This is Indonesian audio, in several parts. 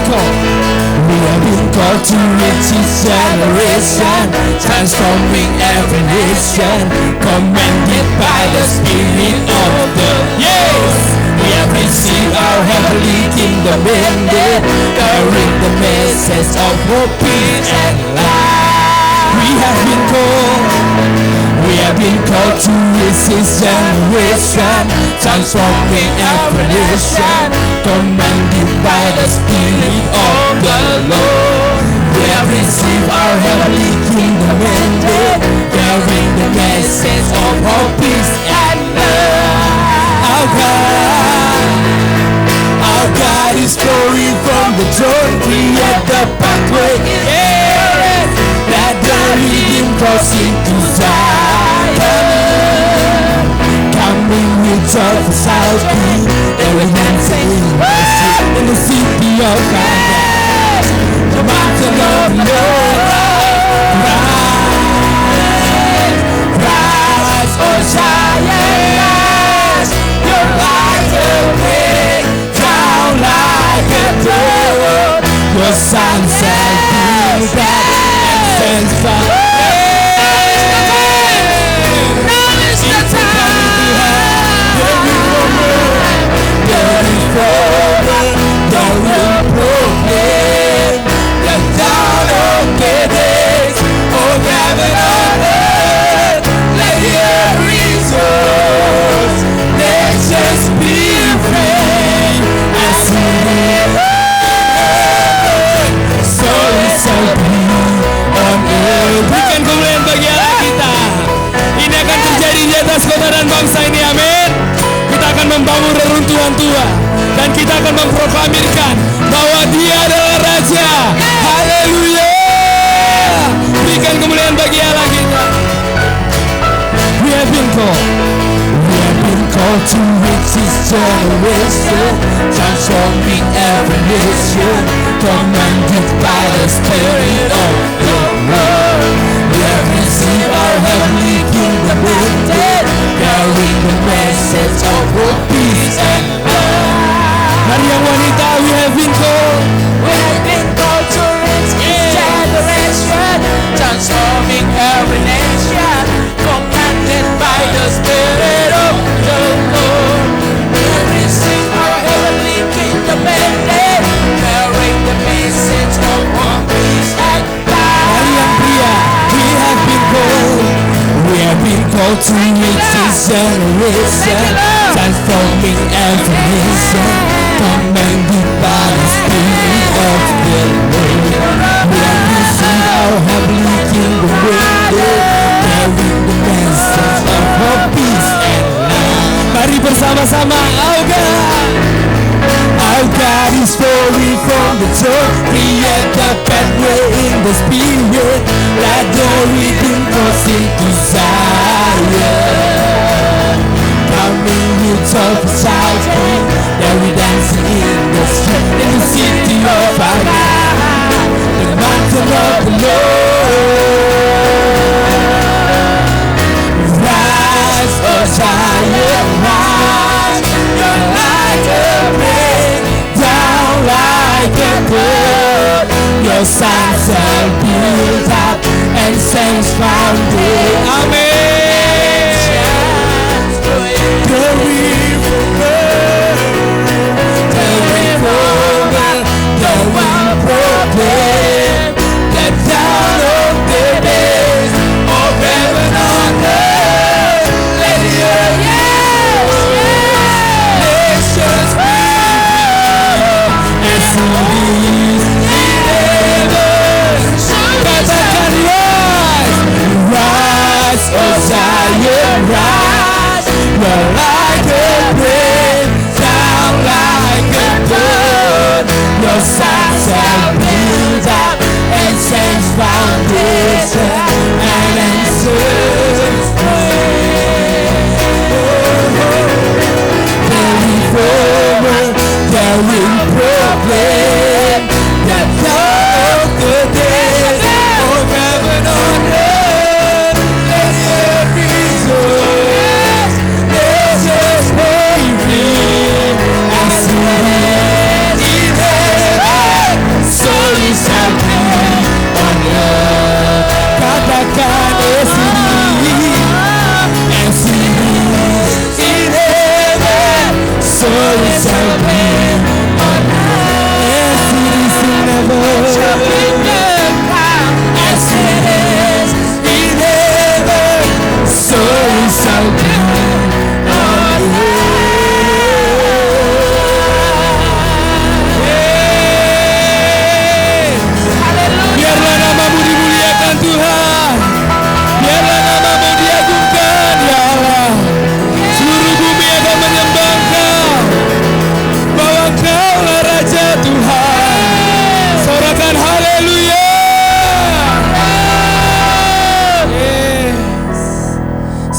called. We have been called to reach each generation, transforming every nation, commanded by the Spirit of the yes. We have received our heavenly kingdom mandate, carrying the message of hope, peace, and life. We have been called to reach each generation, transforming every nation, commanded by the Spirit of the Lord. We have received our heavenly kingdom mandate, carrying the message of hope, peace, and love. Our God is flowing from the throne, create the pathway, yes, that the redeemed crossing to Zion, coming with joy for salvation, they will dancing in the city of God, the mountain of Lord, rise, oh Zion, your light will break down like a door, your sun shall be back and send fire. Berikan kemuliaan bagi Allah kita. Ini akan terjadi di atas kota dan bangsa ini, amin. Kita akan membangun reruntuhan tua, dan kita akan memproklamirkan bahwa Dia adalah Raja. Haleluya. Berikan kemuliaan bagi Allah kita. We have been called to reach this generation, transforming every nation, commanded by the Spirit of the Lord. We have received our heavenly kingdom mandate, carrying the message of hope, peace, and love. Mari yang wanita, we have been called to reach this generation, transforming every nation, commanded by the Spirit of the Lord. We have received our heavenly kingdom mandate, carrying the message of hope, peace, and love. Mari yang pria, we have been called to reach this generation, transforming every nation, commanded by the Spirit of the Lord. We have received our heavenly kingdom mandate, carrying the message of hope, peace, and love. Mari bersama-sama, our God is flowing from the throne, create the pathway in the Spirit, let the redeemed crossing to Zion, coming with joy for salvation, then we dancing in the street, in the city of our God, the mountain of the Lord. Rise, oh Zion, rise, your light will break down like a bird, your sun shall build up and saints found it. Amen. The one proclaim the dawn of the days of heaven on earth. Let the earth, nations be as leaves in heaven. Katakan rise, oh Zion, rise, your light will break down like a bird, your sun shall build up and saints foundation and answers pray. Carry forward, carry proclaim that dawn of the days of heaven on earth. Let the earth rejoice, nations be free, as we in heaven.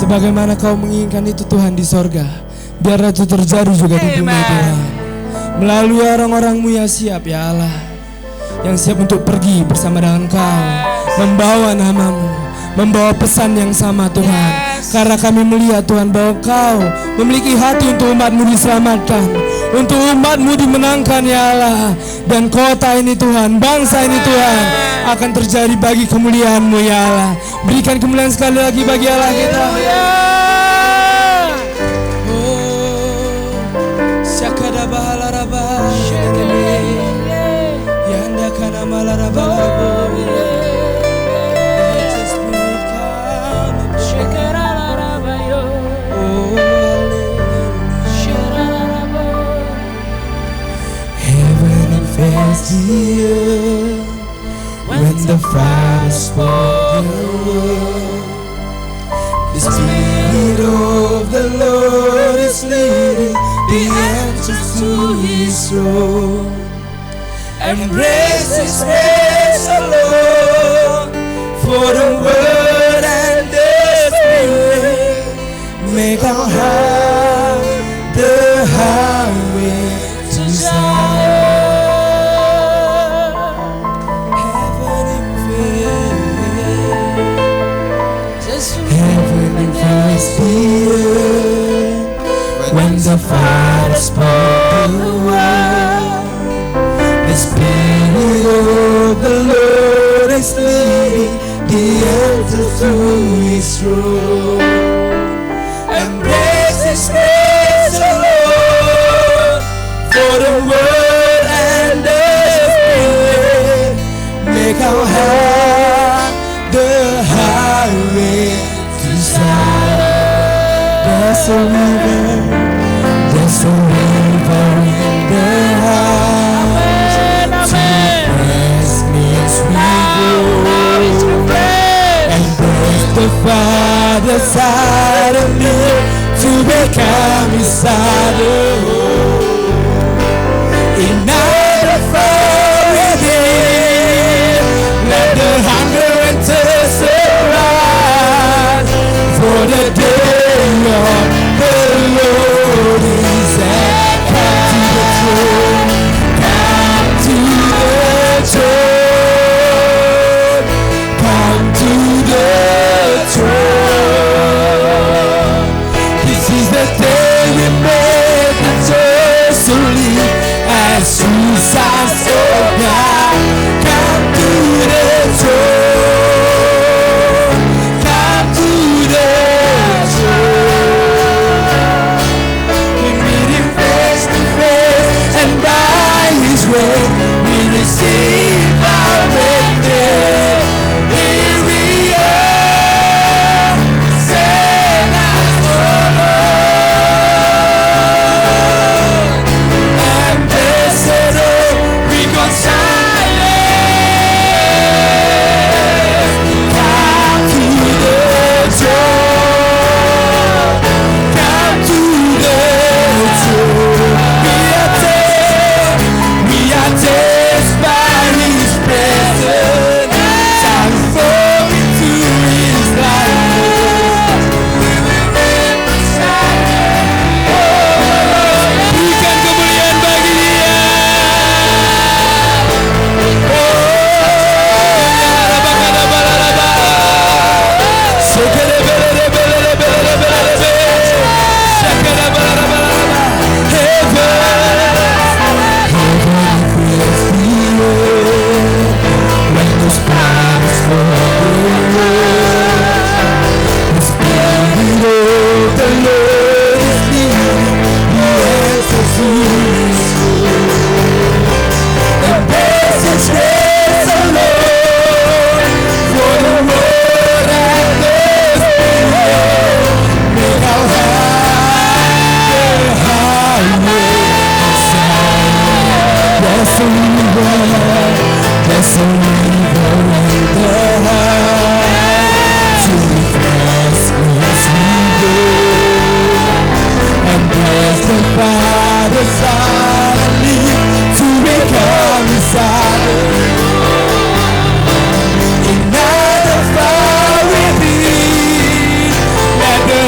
Sebagaimana Kau menginginkan itu Tuhan di sorga, biarlah itu terjadi juga di bumi Tuhan. Melalui orang-orang-Mu yang siap ya Allah, yang siap untuk pergi bersama dengan Kau, membawa nama-Mu, membawa pesan yang sama Tuhan. Karena kami melihat Tuhan bahwa Kau memiliki hati untuk umat-Mu diselamatkan, untuk umat-Mu dimenangkan ya Allah. Dan kota ini Tuhan, bangsa ini Tuhan, akan terjadi bagi kemuliaan-Mu ya Allah. Berikan kemuliaan sekali lagi bagi Allah kita. Syakada bahala rabah, yanda kana malarabah. When the Father spoke the word, the Spirit of the Lord is leading the angels to His throne. Embrace His grace alone, for the Word and the Spirit make our heart the highway to Zion. When the Father spoke the word, the Spirit of the Lord is leading the angels to His throne. Embrace His grace alone, for the Word and the Spirit make our heart the highway to Zion. There's a river, there's a river in the heart. To press me as we go, and break the Father's side of me to become His side. Ignite the fire within, let the hunger and thirst arise, for the day of the Lord is at hand. Come to the throne, come to the throne. This is the day we make the choice to live as sons of God. Come to the throne, come to the throne. We meet Him face to face, and by His way we receive our victory. Here we are, sing us for Lord, Ambassador, reconcilers. Come to the throne, come to the throne. We are touched by His presence, transforming to His likeness. We will represent. Berikan kemuliaan bagi Dia. Let the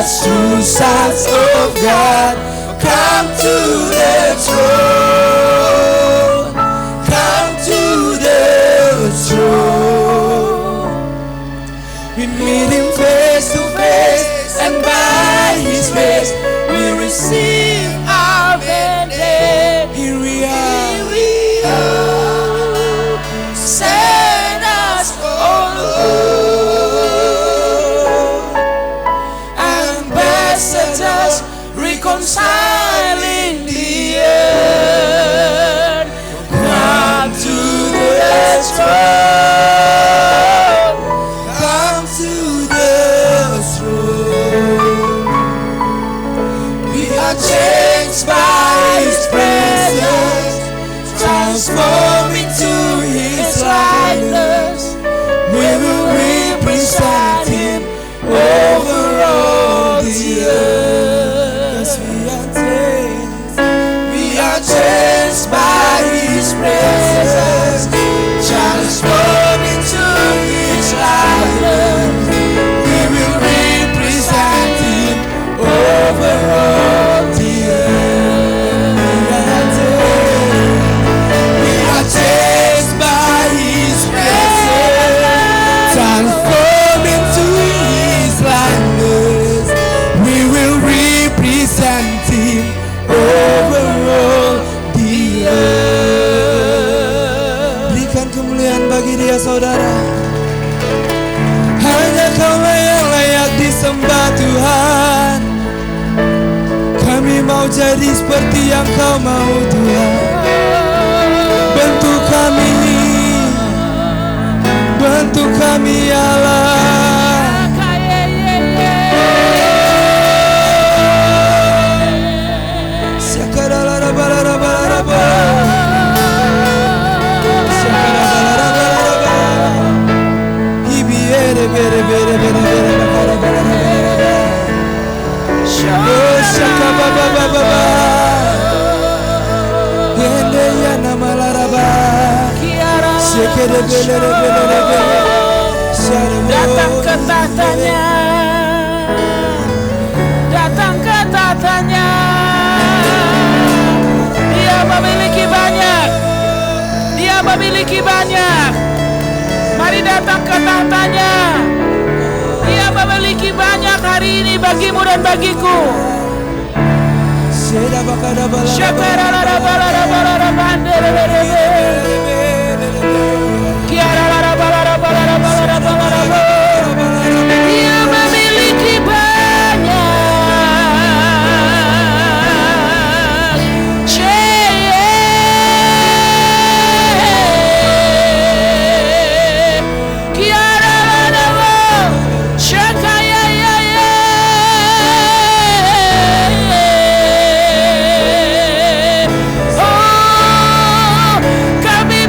As true sons of God, come to the throne. Come to the throne. We meet Him face to face, and by His grace we receive our mandate. Here we are. Send us, oh Lord, ambassadors reconciling the earth. Come to the throne. Come to the throne. We are changed by His presence, transformed into His likeness. We will represent Him over all the earth. 'Cause we are changed by His presence, transformed into His likeness. We will represent Him over all the earth. We are changed by His presence, transformed into His likeness. We will represent Him over all the earth. Berikan kemuliaan bagi Dia, saudara. Hanya Kau-Lah yang layak disembah, Tuhan. Kami mau jadi seperti yang Kau mau, Tuhan. Bentuk kami ya Allah. Syakaralarabarabaraba. Syakaralarabarabaraba. Hibiere bere bere bere bere bakarabaraba. Oh syakababababa. Yende ya namalaraba. Syakere bere bere bere. Datang ke tahtanya, datang ke tahtanya. Dia memiliki banyak, Dia memiliki banyak. Mari datang ke tahtanya. Dia memiliki banyak hari ini bagimu dan bagiku. Dia memiliki banyak. Oh, kami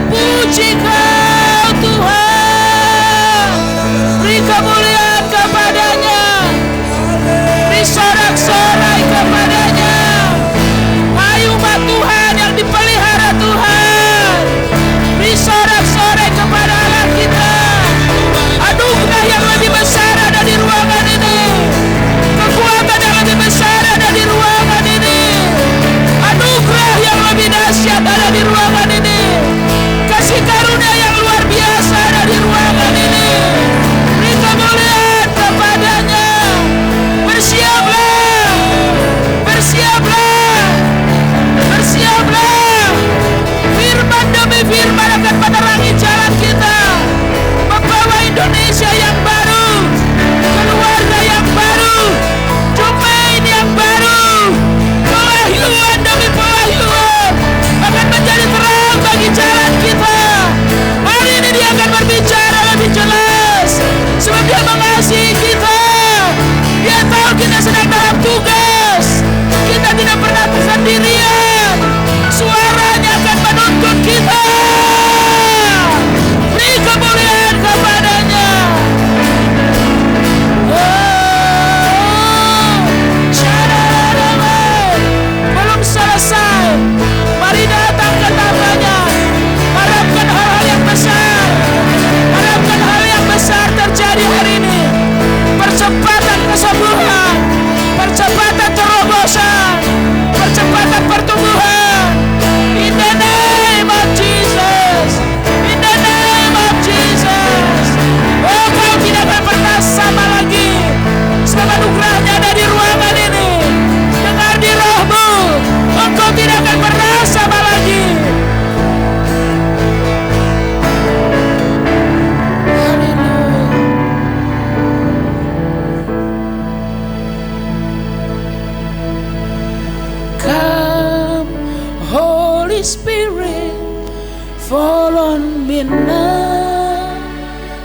minna.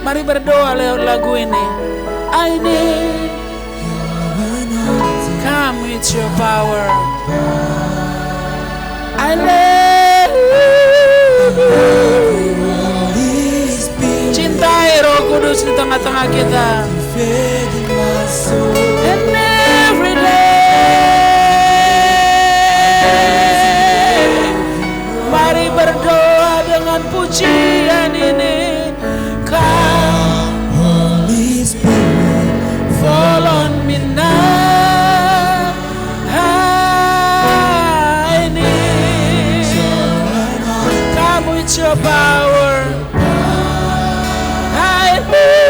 Mari berdoa lewat lagu ini. I need come with your power. I love cintai Roh Kudus di tengah-tengah kita. And every day mari berdoa dengan pujian ini. Come Holy Spirit, fall on me now. I need come with your power. I love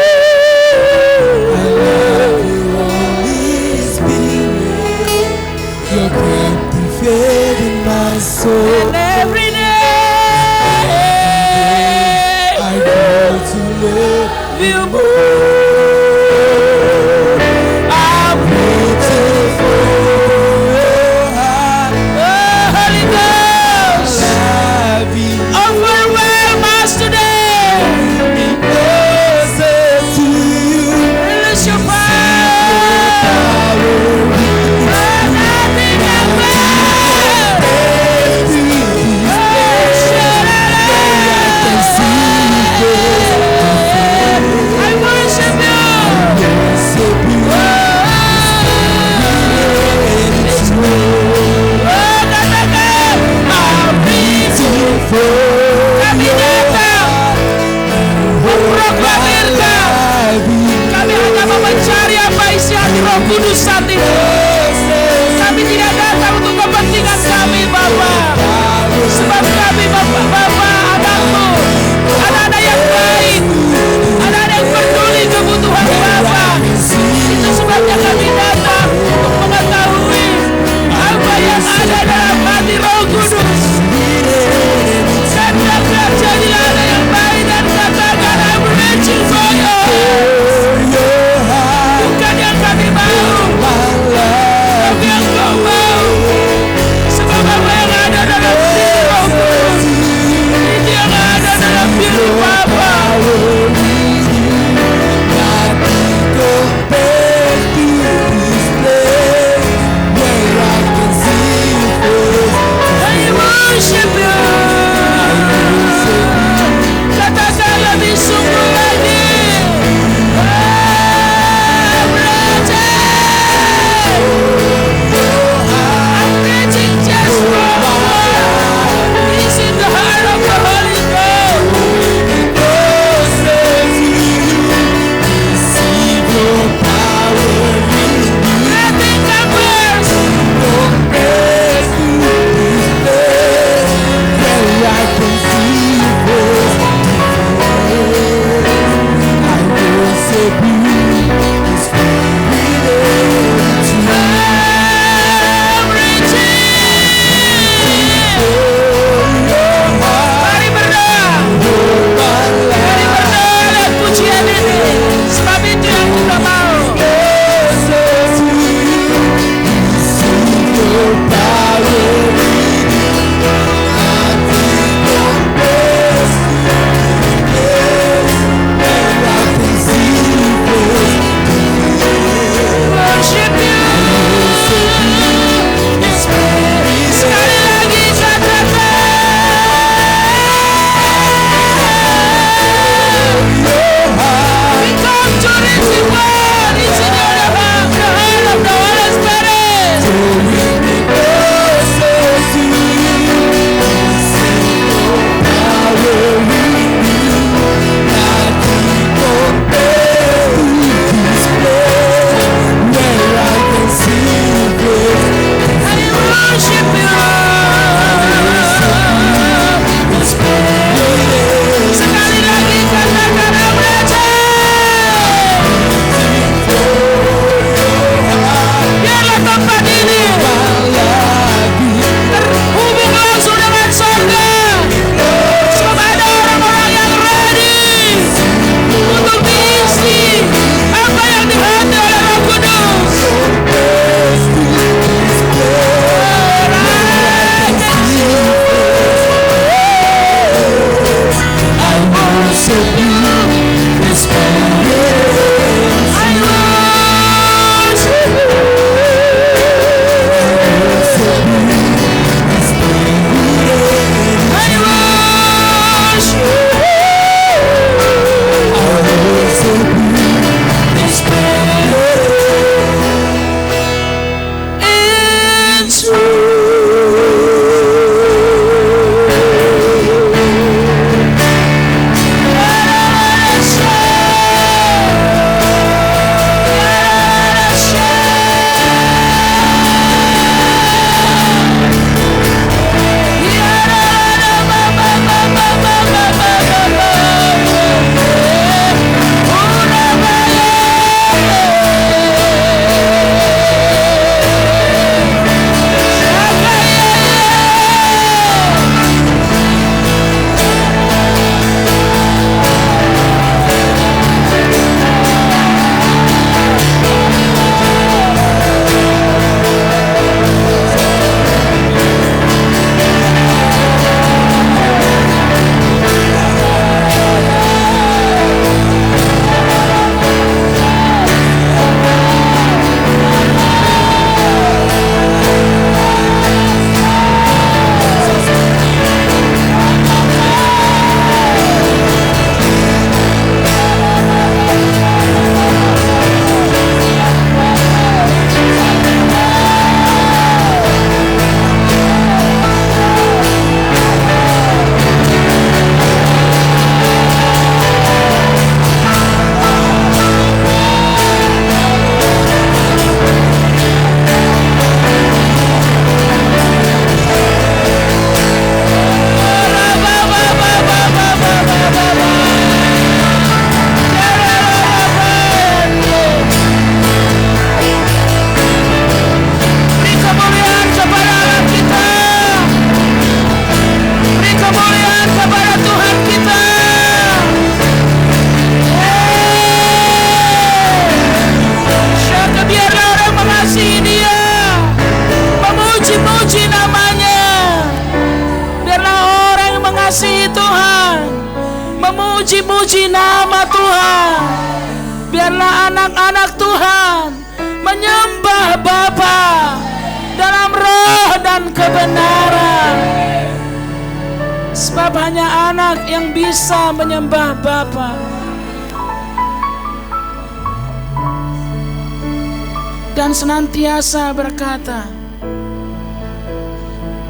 you, Holy Spirit. You're captivating my soul. And every day I go to live you move. I'm waiting for your heart. Oh, Holy Ghost, overwhelm us today. closer to you. Release your power. Nothing else. I worship you. Kami datang memproklamirkan. Kami hanya mau mencari apa isi hati Roh Kudus saat ini. Kami tidak datang untuk kepentingan kami, Bapa. Sebab kami, Bapa, anakmu, anak-anak yang baik, anak-anak yang peduli kebutuhan Bapa. Itu sebabnya kami datang untuk mengetahui apa yang ada dalam hati Roh Kudus. Katakan jadilah ada yang baik dan katakan I'm reaching for you. Bukan yang kami mau, tapi yang kau mau. Sebab apa yang ada dalam diri Roh Kudus, itu yang ada dalam Biarlah anak-anak Tuhan menyembah Bapa dalam roh dan kebenaran. Sebab hanya anak yang bisa menyembah Bapa. Dan senantiasa berkata,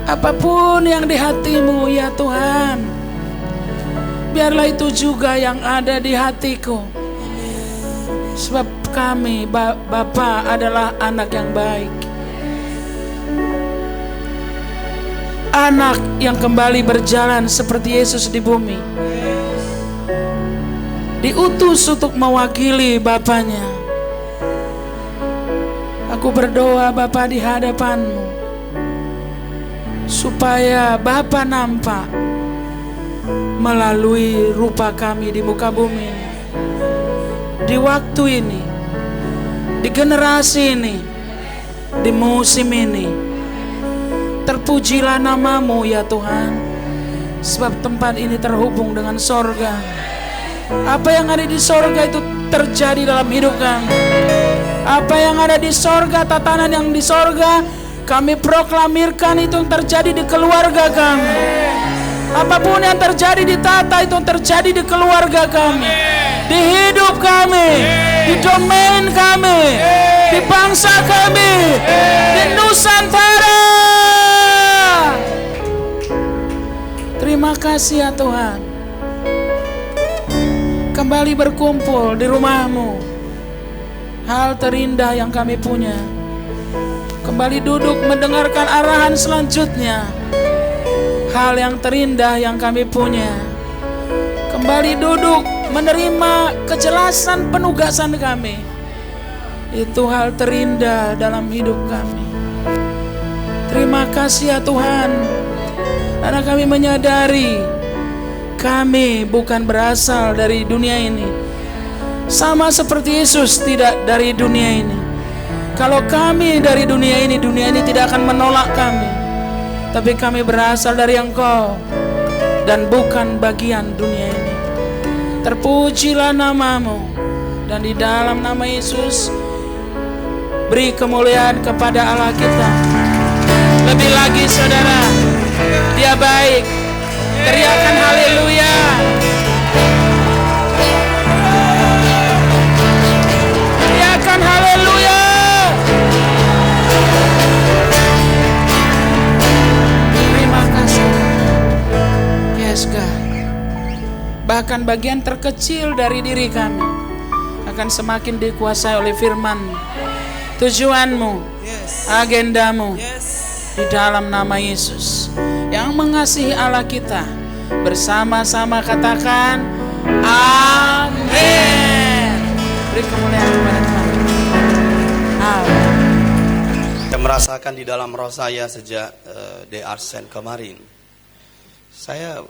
apapun yang di hatimu ya Tuhan, biarlah itu juga yang ada di hatiku. Sebab kami, Bapa adalah anak yang baik. Anak yang kembali berjalan seperti Yesus di bumi. Diutus untuk mewakili Bapanya. Aku berdoa Bapa di hadapan-Mu, supaya Bapa nampak melalui rupa kami di muka bumi ini. Di waktu ini, di generasi ini, di musim ini. Terpujilah nama-Mu ya Tuhan, sebab tempat ini terhubung dengan sorga. Apa yang ada di sorga itu terjadi dalam hidup kami. Apa yang ada di sorga, tatanan yang di sorga, kami proklamirkan itu yang terjadi di keluarga kami. Apapun yang terjadi di tata itu yang terjadi di keluarga kami, di hidup kami, di domain kami, di bangsa kami, di Nusantara. Terima kasih ya Tuhan. Kembali berkumpul di rumah-Mu, hal terindah yang kami punya. Kembali duduk mendengarkan arahan selanjutnya, hal yang terindah yang kami punya. Kembali duduk menerima kejelasan penugasan kami. Itu hal terindah dalam hidup kami. Terima kasih ya Tuhan, karena kami menyadari kami bukan berasal dari dunia ini. Sama seperti Yesus tidak dari dunia ini. Kalau kami dari dunia ini tidak akan menolak kami. Tapi kami berasal dari Engkau dan bukan bagian dunia ini. Terpujilah nama-Mu, dan di dalam nama Yesus beri kemuliaan kepada Allah kita. Lebih lagi saudara, Dia baik. Teriakan haleluya. Teriakan haleluya. Terima kasih. Yes God. Bahkan bagian terkecil dari diri kami akan semakin dikuasai oleh firman, tujuan-Mu, agendamu, di dalam nama Yesus. Yang mengasihi Allah kita, bersama-sama katakan amin. Beri kemuliaan kepada Tuhan. Amin. Saya merasakan di dalam roh saya sejak DR Sen kemarin, saya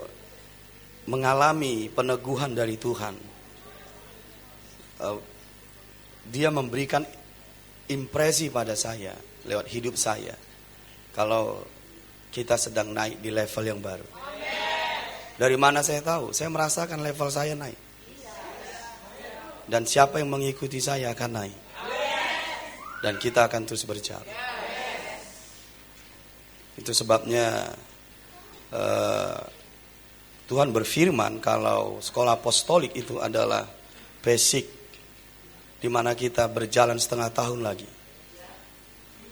mengalami peneguhan dari Tuhan. Dia memberikan impresi pada saya lewat hidup saya, kalau kita sedang naik di level yang baru. Dari mana saya tahu? Saya merasakan level saya naik. Dan siapa yang mengikuti saya akan naik. Dan kita akan terus berjalan. Itu sebabnya Tuhan berfirman kalau sekolah apostolik itu adalah basic, di mana kita berjalan setengah tahun lagi.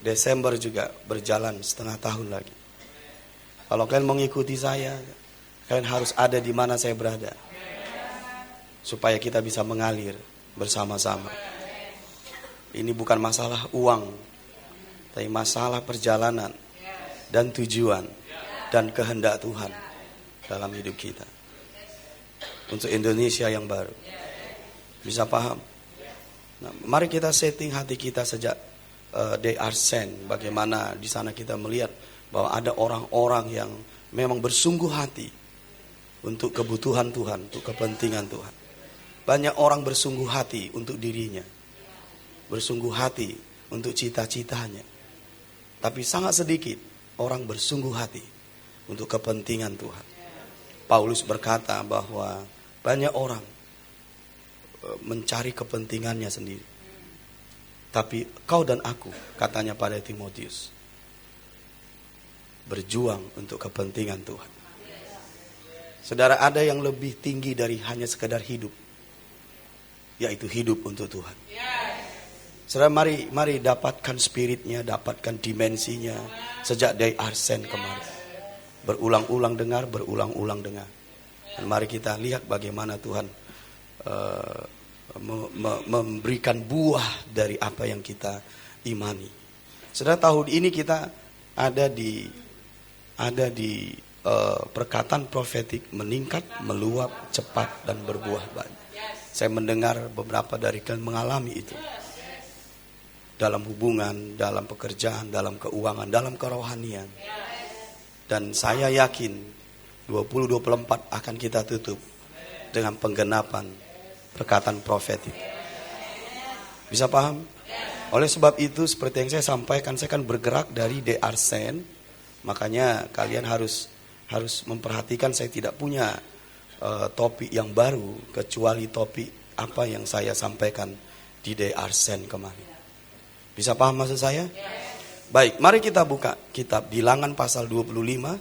Desember juga berjalan setengah tahun lagi. Kalau kalian mengikuti saya, kalian harus ada di mana saya berada, supaya kita bisa mengalir bersama-sama. Ini bukan masalah uang, tapi masalah perjalanan dan tujuan dan kehendak Tuhan dalam hidup kita untuk Indonesia yang baru. Bisa paham? Nah, mari kita setting hati kita sejak DR Sen, bagaimana di sana kita melihat bahwa ada orang-orang yang memang bersungguh hati untuk kebutuhan Tuhan, untuk kepentingan Tuhan. Banyak orang bersungguh hati untuk dirinya, bersungguh hati untuk cita-citanya. Tapi sangat sedikit orang bersungguh hati untuk kepentingan Tuhan. Paulus berkata bahwa banyak orang mencari kepentingannya sendiri. Tapi kau dan aku, katanya pada Timotius, berjuang untuk kepentingan Tuhan. Saudara, ada yang lebih tinggi dari hanya sekedar hidup, yaitu hidup untuk Tuhan. Saudara, mari dapatkan spiritnya, dapatkan dimensinya sejak day Arsen kemarin. Berulang-ulang dengar. Dan mari kita lihat bagaimana Tuhan memberikan buah dari apa yang kita imani. Saudara, tahun ini kita ada di perkataan profetik meningkat, meluap, cepat, dan berbuah banyak. Saya mendengar beberapa dari kalian mengalami itu. Dalam hubungan, dalam pekerjaan, dalam keuangan, dalam kerohanian. Dan saya yakin 2024 akan kita tutup dengan penggenapan perkataan profetik. Bisa paham? Oleh sebab itu, seperti yang saya sampaikan, saya akan bergerak dari De Arsen. Makanya kalian harus memperhatikan, saya tidak punya topik yang baru kecuali topik apa yang saya sampaikan di De Arsen kemarin. Bisa paham maksud saya? Baik, mari kita buka kitab Bilangan pasal 25.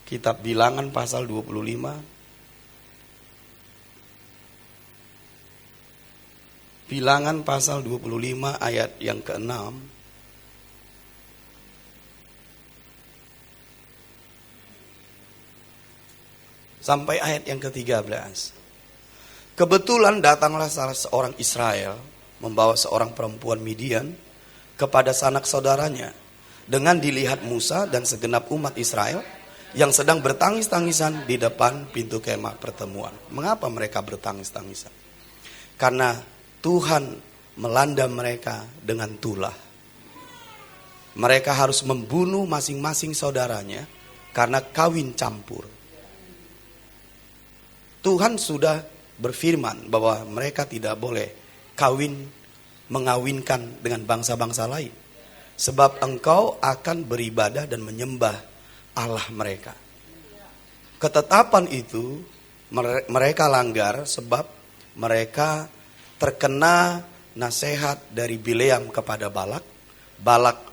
Kitab Bilangan pasal 25. Bilangan pasal 25 ayat yang ke-6. Sampai ayat yang ke-13. Kebetulan datanglah salah seorang Israel membawa seorang perempuan Midian kepada sanak saudaranya dengan dilihat Musa dan segenap umat Israel yang sedang bertangis-tangisan di depan pintu kemah pertemuan. Mengapa mereka bertangis-tangisan? Karena Tuhan melanda mereka dengan tulah. Mereka harus membunuh masing-masing saudaranya karena kawin campur. Tuhan sudah berfirman bahwa mereka tidak boleh mengawinkan dengan bangsa-bangsa lain. Sebab engkau akan beribadah dan menyembah Allah mereka. Ketetapan itu mereka langgar sebab mereka terkena nasihat dari Bileam kepada Balak. Balak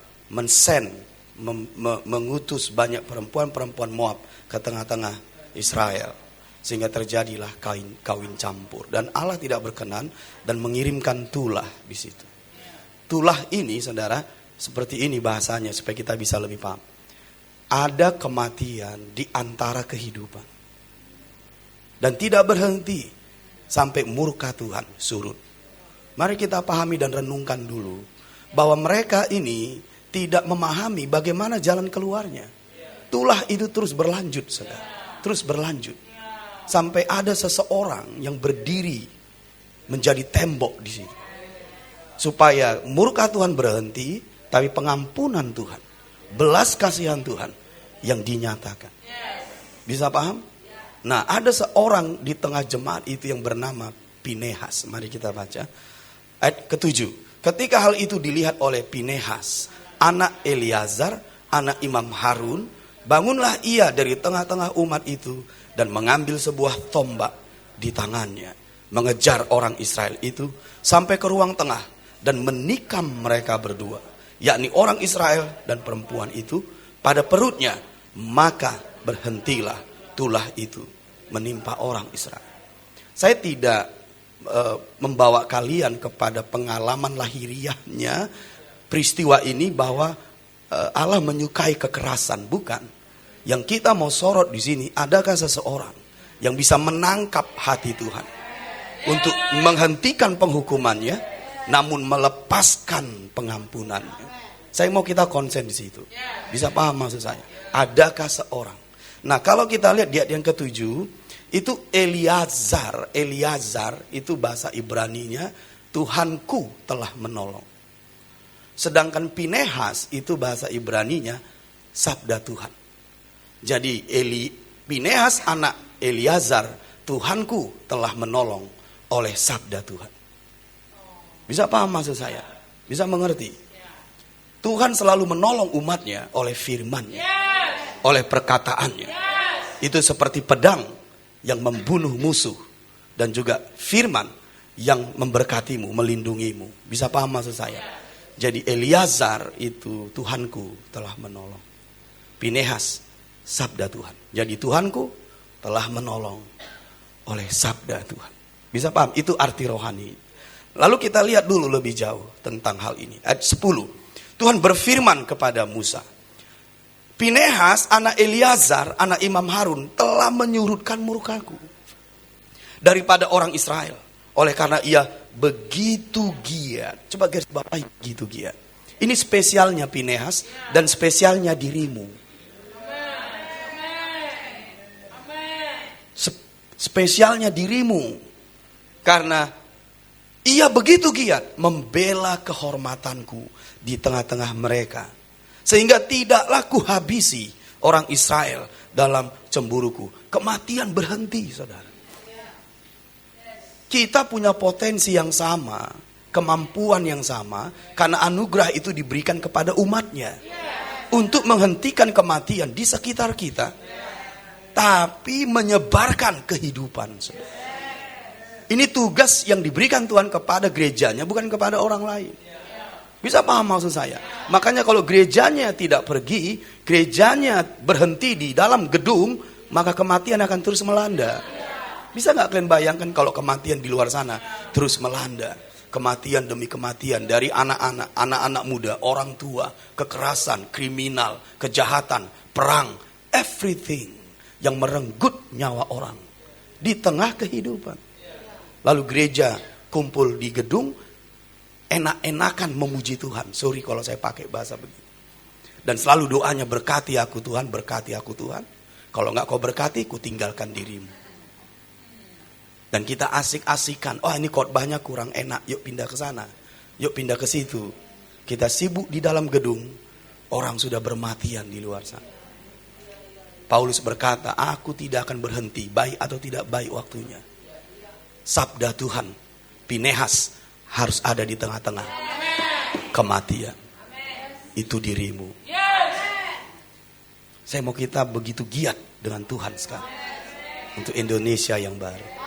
mengutus banyak perempuan-perempuan Moab ke tengah-tengah Israel. Sehingga terjadilah kawin campur. Dan Allah tidak berkenan dan mengirimkan tulah di situ. Tulah ini, saudara, seperti ini bahasanya supaya kita bisa lebih paham. Ada kematian di antara kehidupan. Dan tidak berhenti sampai murka Tuhan surut. Mari kita pahami dan renungkan dulu bahwa mereka ini tidak memahami bagaimana jalan keluarnya. Tulah itu terus berlanjut, saudara. Terus berlanjut. Sampai ada seseorang yang berdiri menjadi tembok di sini. Supaya murka Tuhan berhenti, tapi pengampunan Tuhan, belas kasihan Tuhan yang dinyatakan. Bisa paham? Nah, ada seorang di tengah jemaat itu yang bernama Pinehas. Mari kita baca ayat ke-7. Ketika hal itu dilihat oleh Pinehas, anak Eleazar, anak Imam Harun, bangunlah ia dari tengah-tengah umat itu dan mengambil sebuah tombak di tangannya, mengejar orang Israel itu sampai ke ruang tengah dan menikam mereka berdua, yakni orang Israel dan perempuan itu pada perutnya. Maka berhentilah tulah itu menimpa orang Israel. Saya tidak membawa kalian kepada pengalaman lahiriahnya peristiwa ini bahwa Allah menyukai kekerasan, bukan. Yang kita mau sorot di sini, adakah seseorang yang bisa menangkap hati Tuhan untuk menghentikan penghukumannya, namun melepaskan pengampunannya? Saya mau kita konsen di situ. Bisa paham maksud saya? Adakah seorang? Nah, kalau kita lihat di ayat yang ke-7, itu Eleazar itu bahasa Ibraninya Tuhanku telah menolong. Sedangkan Pinehas itu bahasa Ibraninya sabda Tuhan. Jadi Pinehas anak Eleazar, Tuhanku telah menolong oleh sabda Tuhan. Bisa paham maksud saya? Bisa mengerti? Tuhan selalu menolong umatnya oleh firman-Nya, oleh perkataannya. Itu seperti pedang yang membunuh musuh dan juga firman yang memberkatimu, melindungimu. Bisa paham maksud saya? Jadi Eleazar itu Tuhanku telah menolong. Pinehas sabda Tuhan. Jadi Tuhanku telah menolong oleh sabda Tuhan. Bisa paham? Itu arti rohani. Lalu kita lihat dulu lebih jauh tentang hal ini. Ayat 10. Tuhan berfirman kepada Musa. Pinehas anak Eleazar, anak Imam Harun telah menyurutkan murkaku daripada orang Israel. Oleh karena ia begitu giat. Coba garis bawahi, begitu giat. Ini spesialnya Pinehas dan spesialnya dirimu. Spesialnya dirimu. Karena ia begitu giat membela kehormatanku di tengah-tengah mereka. Sehingga tidaklah kuhabisi orang Israel dalam cemburuku. Kematian berhenti, saudara. Kita punya potensi yang sama, kemampuan yang sama, karena anugerah itu diberikan kepada umatnya. Untuk menghentikan kematian di sekitar kita. Tapi menyebarkan kehidupan. Ini tugas yang diberikan Tuhan kepada gerejanya, bukan kepada orang lain. Bisa paham maksud saya? Makanya kalau gerejanya tidak pergi, gerejanya berhenti di dalam gedung, maka kematian akan terus melanda. Bisa gak kalian bayangkan kalau kematian di luar sana terus melanda? Kematian demi kematian dari anak-anak, anak-anak muda, orang tua, kekerasan, kriminal, kejahatan, perang, everything yang merenggut nyawa orang di tengah kehidupan. Lalu gereja kumpul di gedung, enak-enakan memuji Tuhan. Sorry kalau saya pakai bahasa begitu. Dan selalu doanya, berkati aku Tuhan, berkati aku Tuhan. Kalau gak kau berkati, ku tinggalkan dirimu. Dan kita asik-asikan, oh ini khotbahnya kurang enak, yuk pindah ke sana, yuk pindah ke situ. Kita sibuk di dalam gedung, orang sudah bermatian di luar sana. Paulus berkata, aku tidak akan berhenti, baik atau tidak baik waktunya. Sabda Tuhan, Pinehas harus ada di tengah-tengah kematian. Itu dirimu. Saya mau kita begitu giat dengan Tuhan sekarang. Untuk Indonesia yang baru.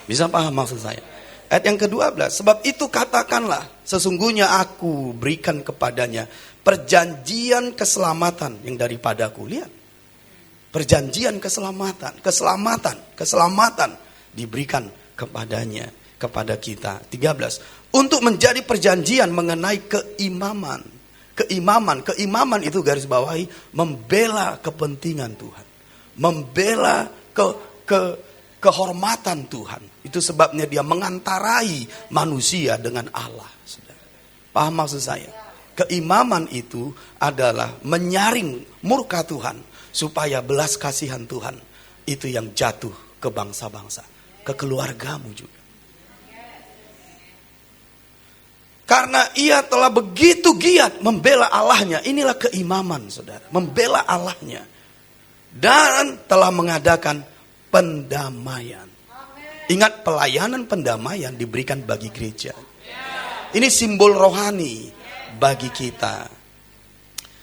Bisa paham maksud saya? Ayat yang ke-12. Sebab itu katakanlah, sesungguhnya aku berikan kepadanya perjanjian keselamatan yang daripadaku. Lihat. Perjanjian keselamatan. Keselamatan diberikan kepadanya. Kepada kita. 13. Untuk menjadi perjanjian mengenai keimaman. Keimaman itu garis bawahi. Membela kepentingan Tuhan. Membela kehormatan Tuhan. Itu sebabnya dia mengantarai manusia dengan Allah. Paham maksud saya? Keimaman itu adalah menyaring murka Tuhan. Supaya belas kasihan Tuhan itu yang jatuh ke bangsa-bangsa. Ke keluargamu juga. Karena ia telah begitu giat membela Allahnya. Inilah keimaman, saudara. Membela Allahnya. Dan telah mengadakan pendamaian. Ingat, pelayanan pendamaian diberikan bagi gereja. Ini simbol rohani bagi kita.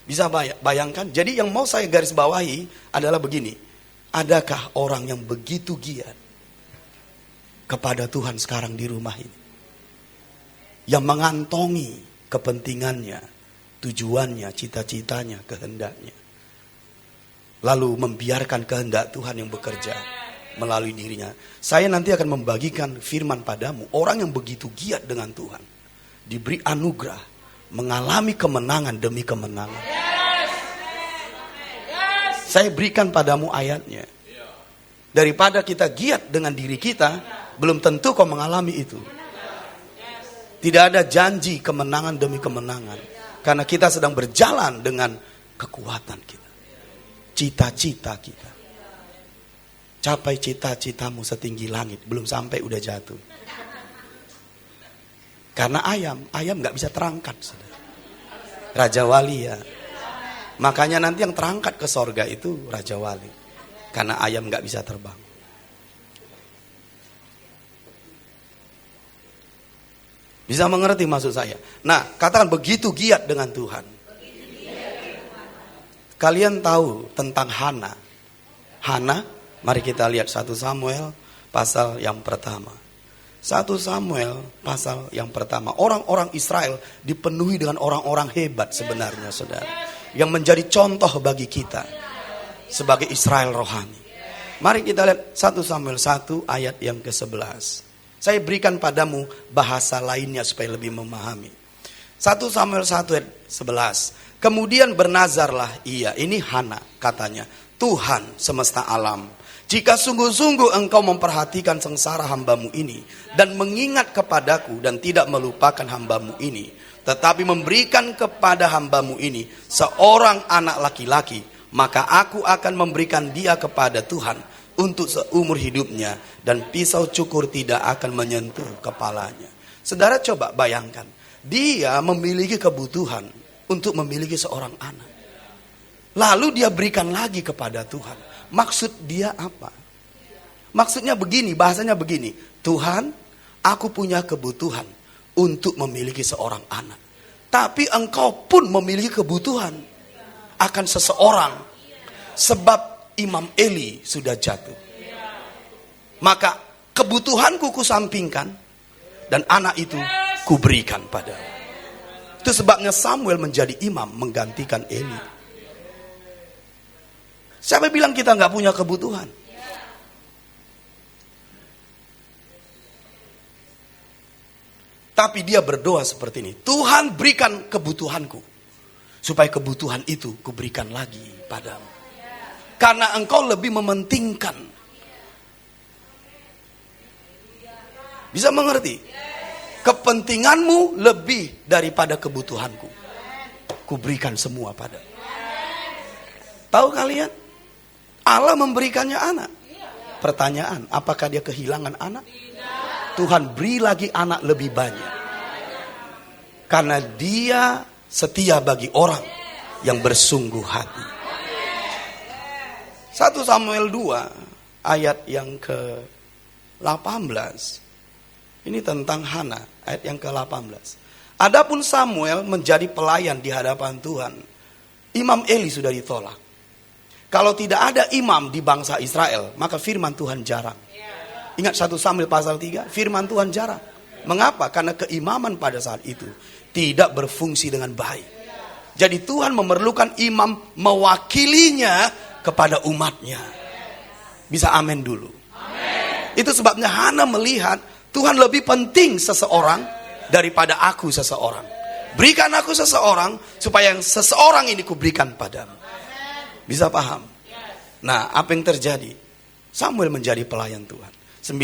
Bisa bayangkan? Jadi yang mau saya garis bawahi adalah begini. Adakah orang yang begitu giat kepada Tuhan sekarang di rumah ini? Yang mengantongi kepentingannya, tujuannya, cita-citanya, kehendaknya. Lalu membiarkan kehendak Tuhan yang bekerja melalui dirinya. Saya nanti akan membagikan firman padamu. Orang yang begitu giat dengan Tuhan. Diberi anugerah. Mengalami kemenangan demi kemenangan. Saya berikan padamu ayatnya. Daripada kita giat dengan diri kita, belum tentu kau mengalami itu. Tidak ada janji kemenangan demi kemenangan. Karena kita sedang berjalan dengan kekuatan kita. Cita-cita kita. Capai cita-citamu setinggi langit. Belum sampai udah jatuh. Karena ayam gak bisa terangkat. Raja Wali ya. Makanya nanti yang terangkat ke sorga itu Raja Wali. Karena ayam gak bisa terbang. Bisa mengerti maksud saya? Nah, katakan begitu giat dengan Tuhan. Kalian tahu tentang Hana. Hana, mari kita lihat 1 Samuel pasal yang pertama. 1 Samuel pasal yang pertama. Orang-orang Israel dipenuhi dengan orang-orang hebat sebenarnya, saudara, yang menjadi contoh bagi kita sebagai Israel rohani. Mari kita lihat 1 Samuel 1 ayat yang ke-11. Saya berikan padamu bahasa lainnya supaya lebih memahami. 1 Samuel 1 ayat 11. Kemudian bernazarlah ia, ini Hana katanya, Tuhan semesta alam, jika sungguh-sungguh engkau memperhatikan sengsara hambamu ini dan mengingat kepadaku dan tidak melupakan hambamu ini, tetapi memberikan kepada hambamu ini seorang anak laki-laki, maka aku akan memberikan dia kepada Tuhan untuk seumur hidupnya dan pisau cukur tidak akan menyentuh kepalanya. Saudara coba bayangkan, dia memiliki kebutuhan untuk memiliki seorang anak. Lalu dia berikan lagi kepada Tuhan. Maksud dia apa? Maksudnya begini, bahasanya begini. Tuhan, aku punya kebutuhan untuk memiliki seorang anak. Tapi engkau pun memiliki kebutuhan akan seseorang. Sebab Imam Eli sudah jatuh. Maka kebutuhanku kusampingkan dan anak itu kuberikan padamu. Itu sebabnya Samuel menjadi imam menggantikan Eli. Siapa bilang kita nggak punya kebutuhan? Tapi dia berdoa seperti ini. Tuhan berikan kebutuhanku. Supaya kebutuhan itu kuberikan lagi padamu. Karena engkau lebih mementingkan. Bisa mengerti? Kepentinganmu lebih daripada kebutuhanku. Kuberikan semua padamu. Tahu kalian? Allah memberikannya anak. Pertanyaan, apakah dia kehilangan anak? Tuhan beri lagi anak lebih banyak. Karena dia setia bagi orang yang bersungguh hati. 1 Samuel 2 ayat yang ke-18. Ini tentang Hana, ayat yang ke-18. Adapun Samuel menjadi pelayan di hadapan Tuhan. Imam Eli sudah ditolak. Kalau tidak ada imam di bangsa Israel, maka firman Tuhan jarang. Ingat 1 Samuel pasal 3, firman Tuhan jarang. Mengapa? Karena keimaman pada saat itu tidak berfungsi dengan baik. Jadi Tuhan memerlukan imam mewakilinya kepada umatnya. Bisa amin dulu. Amen. Itu sebabnya Hana melihat Tuhan lebih penting seseorang daripada aku seseorang. Berikan aku seseorang supaya yang seseorang ini kuberikan padamu. Bisa paham? Nah, apa yang terjadi? Samuel menjadi pelayan Tuhan. 19.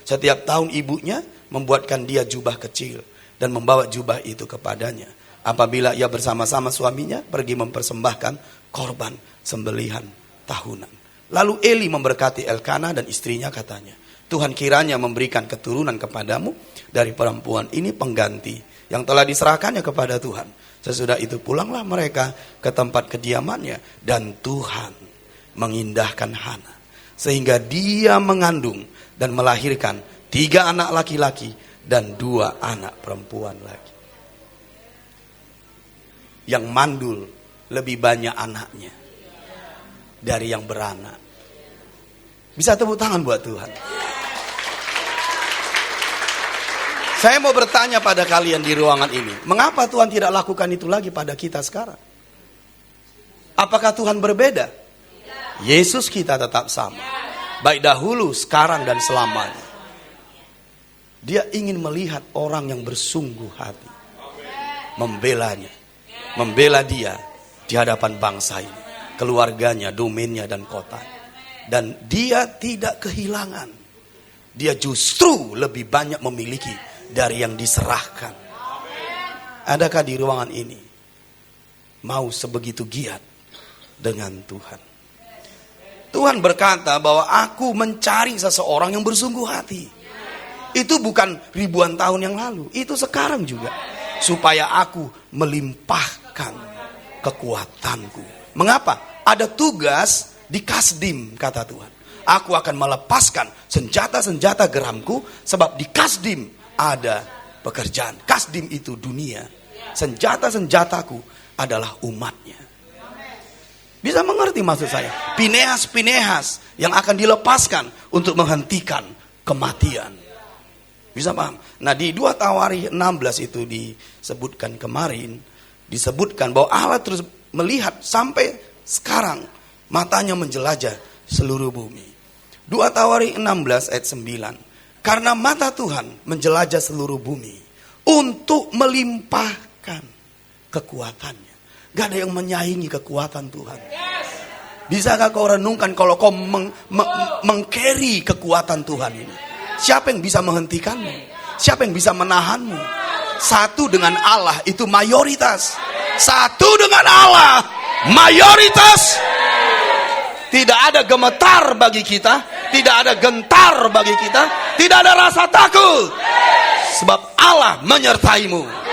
Setiap tahun ibunya membuatkan dia jubah kecil dan membawa jubah itu kepadanya. Apabila ia bersama-sama suaminya pergi mempersembahkan korban sembelihan tahunan. Lalu Eli memberkati Elkana dan istrinya katanya, Tuhan kiranya memberikan keturunan kepadamu dari perempuan ini pengganti yang telah diserahkannya kepada Tuhan. Sesudah itu pulanglah mereka ke tempat kediamannya dan Tuhan mengindahkan Hana sehingga dia mengandung dan melahirkan 3 anak laki-laki dan 2 anak perempuan lagi. Yang mandul lebih banyak anaknya dari yang beranak. Bisa tepuk tangan buat Tuhan. Saya mau bertanya pada kalian di ruangan ini, mengapa Tuhan tidak lakukan itu lagi pada kita sekarang? Apakah Tuhan berbeda? Yesus kita tetap sama. Baik dahulu, sekarang, dan selamanya. Dia ingin melihat orang yang bersungguh hati. Membelanya. Membela dia di hadapan bangsa ini. Keluarganya, domainnya, dan kota. Dan dia tidak kehilangan. Dia justru lebih banyak memiliki dari yang diserahkan. Adakah di ruangan ini mau sebegitu giat dengan Tuhan? Tuhan berkata bahwa aku mencari seseorang yang bersungguh hati. Itu bukan ribuan tahun yang lalu, itu sekarang juga. Supaya aku melimpahkan kekuatanku. Mengapa? Ada tugas di Kasdim, kata Tuhan. Aku akan melepaskan senjata-senjata geramku, sebab di Kasdim ada pekerjaan. Kasdim itu dunia. Senjata-senjataku adalah umatnya. Bisa mengerti maksud saya? Pinehas yang akan dilepaskan untuk menghentikan kematian. Bisa paham? Nah, di 2 Tawarikh 16 itu disebutkan kemarin, disebutkan bahwa Allah terus melihat sampai sekarang, matanya menjelajah seluruh bumi. 2 Tawarikh 16 ayat 9. Karena mata Tuhan menjelajah seluruh bumi untuk melimpahkan kekuatannya. Gak ada yang menyaingi kekuatan Tuhan. Bisakah kau renungkan kalau kau meng-carry kekuatan Tuhan ini? Siapa yang bisa menghentikanmu? Siapa yang bisa menahanmu? Satu dengan Allah itu mayoritas. Satu dengan Allah mayoritas. Tidak ada gemetar bagi kita, tidak ada gentar bagi kita, tidak ada rasa takut. Sebab Allah menyertaimu.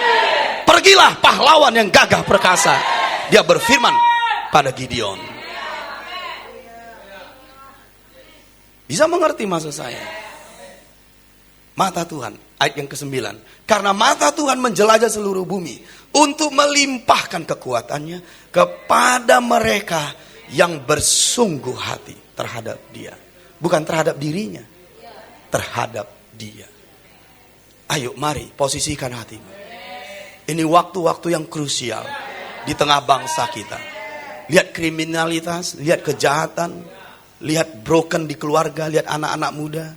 Pergilah pahlawan yang gagah perkasa. Dia berfirman pada Gideon. Bisa mengerti maksud saya? Mata Tuhan, ayat yang ke-9. Karena mata Tuhan menjelajah seluruh bumi untuk melimpahkan kekuatannya kepada mereka yang bersungguh hati terhadap Dia. Bukan terhadap dirinya, terhadap Dia. Ayo mari posisikan hatimu. Ini waktu-waktu yang krusial di tengah bangsa kita. Lihat kriminalitas, lihat kejahatan, lihat broken di keluarga, lihat anak-anak muda,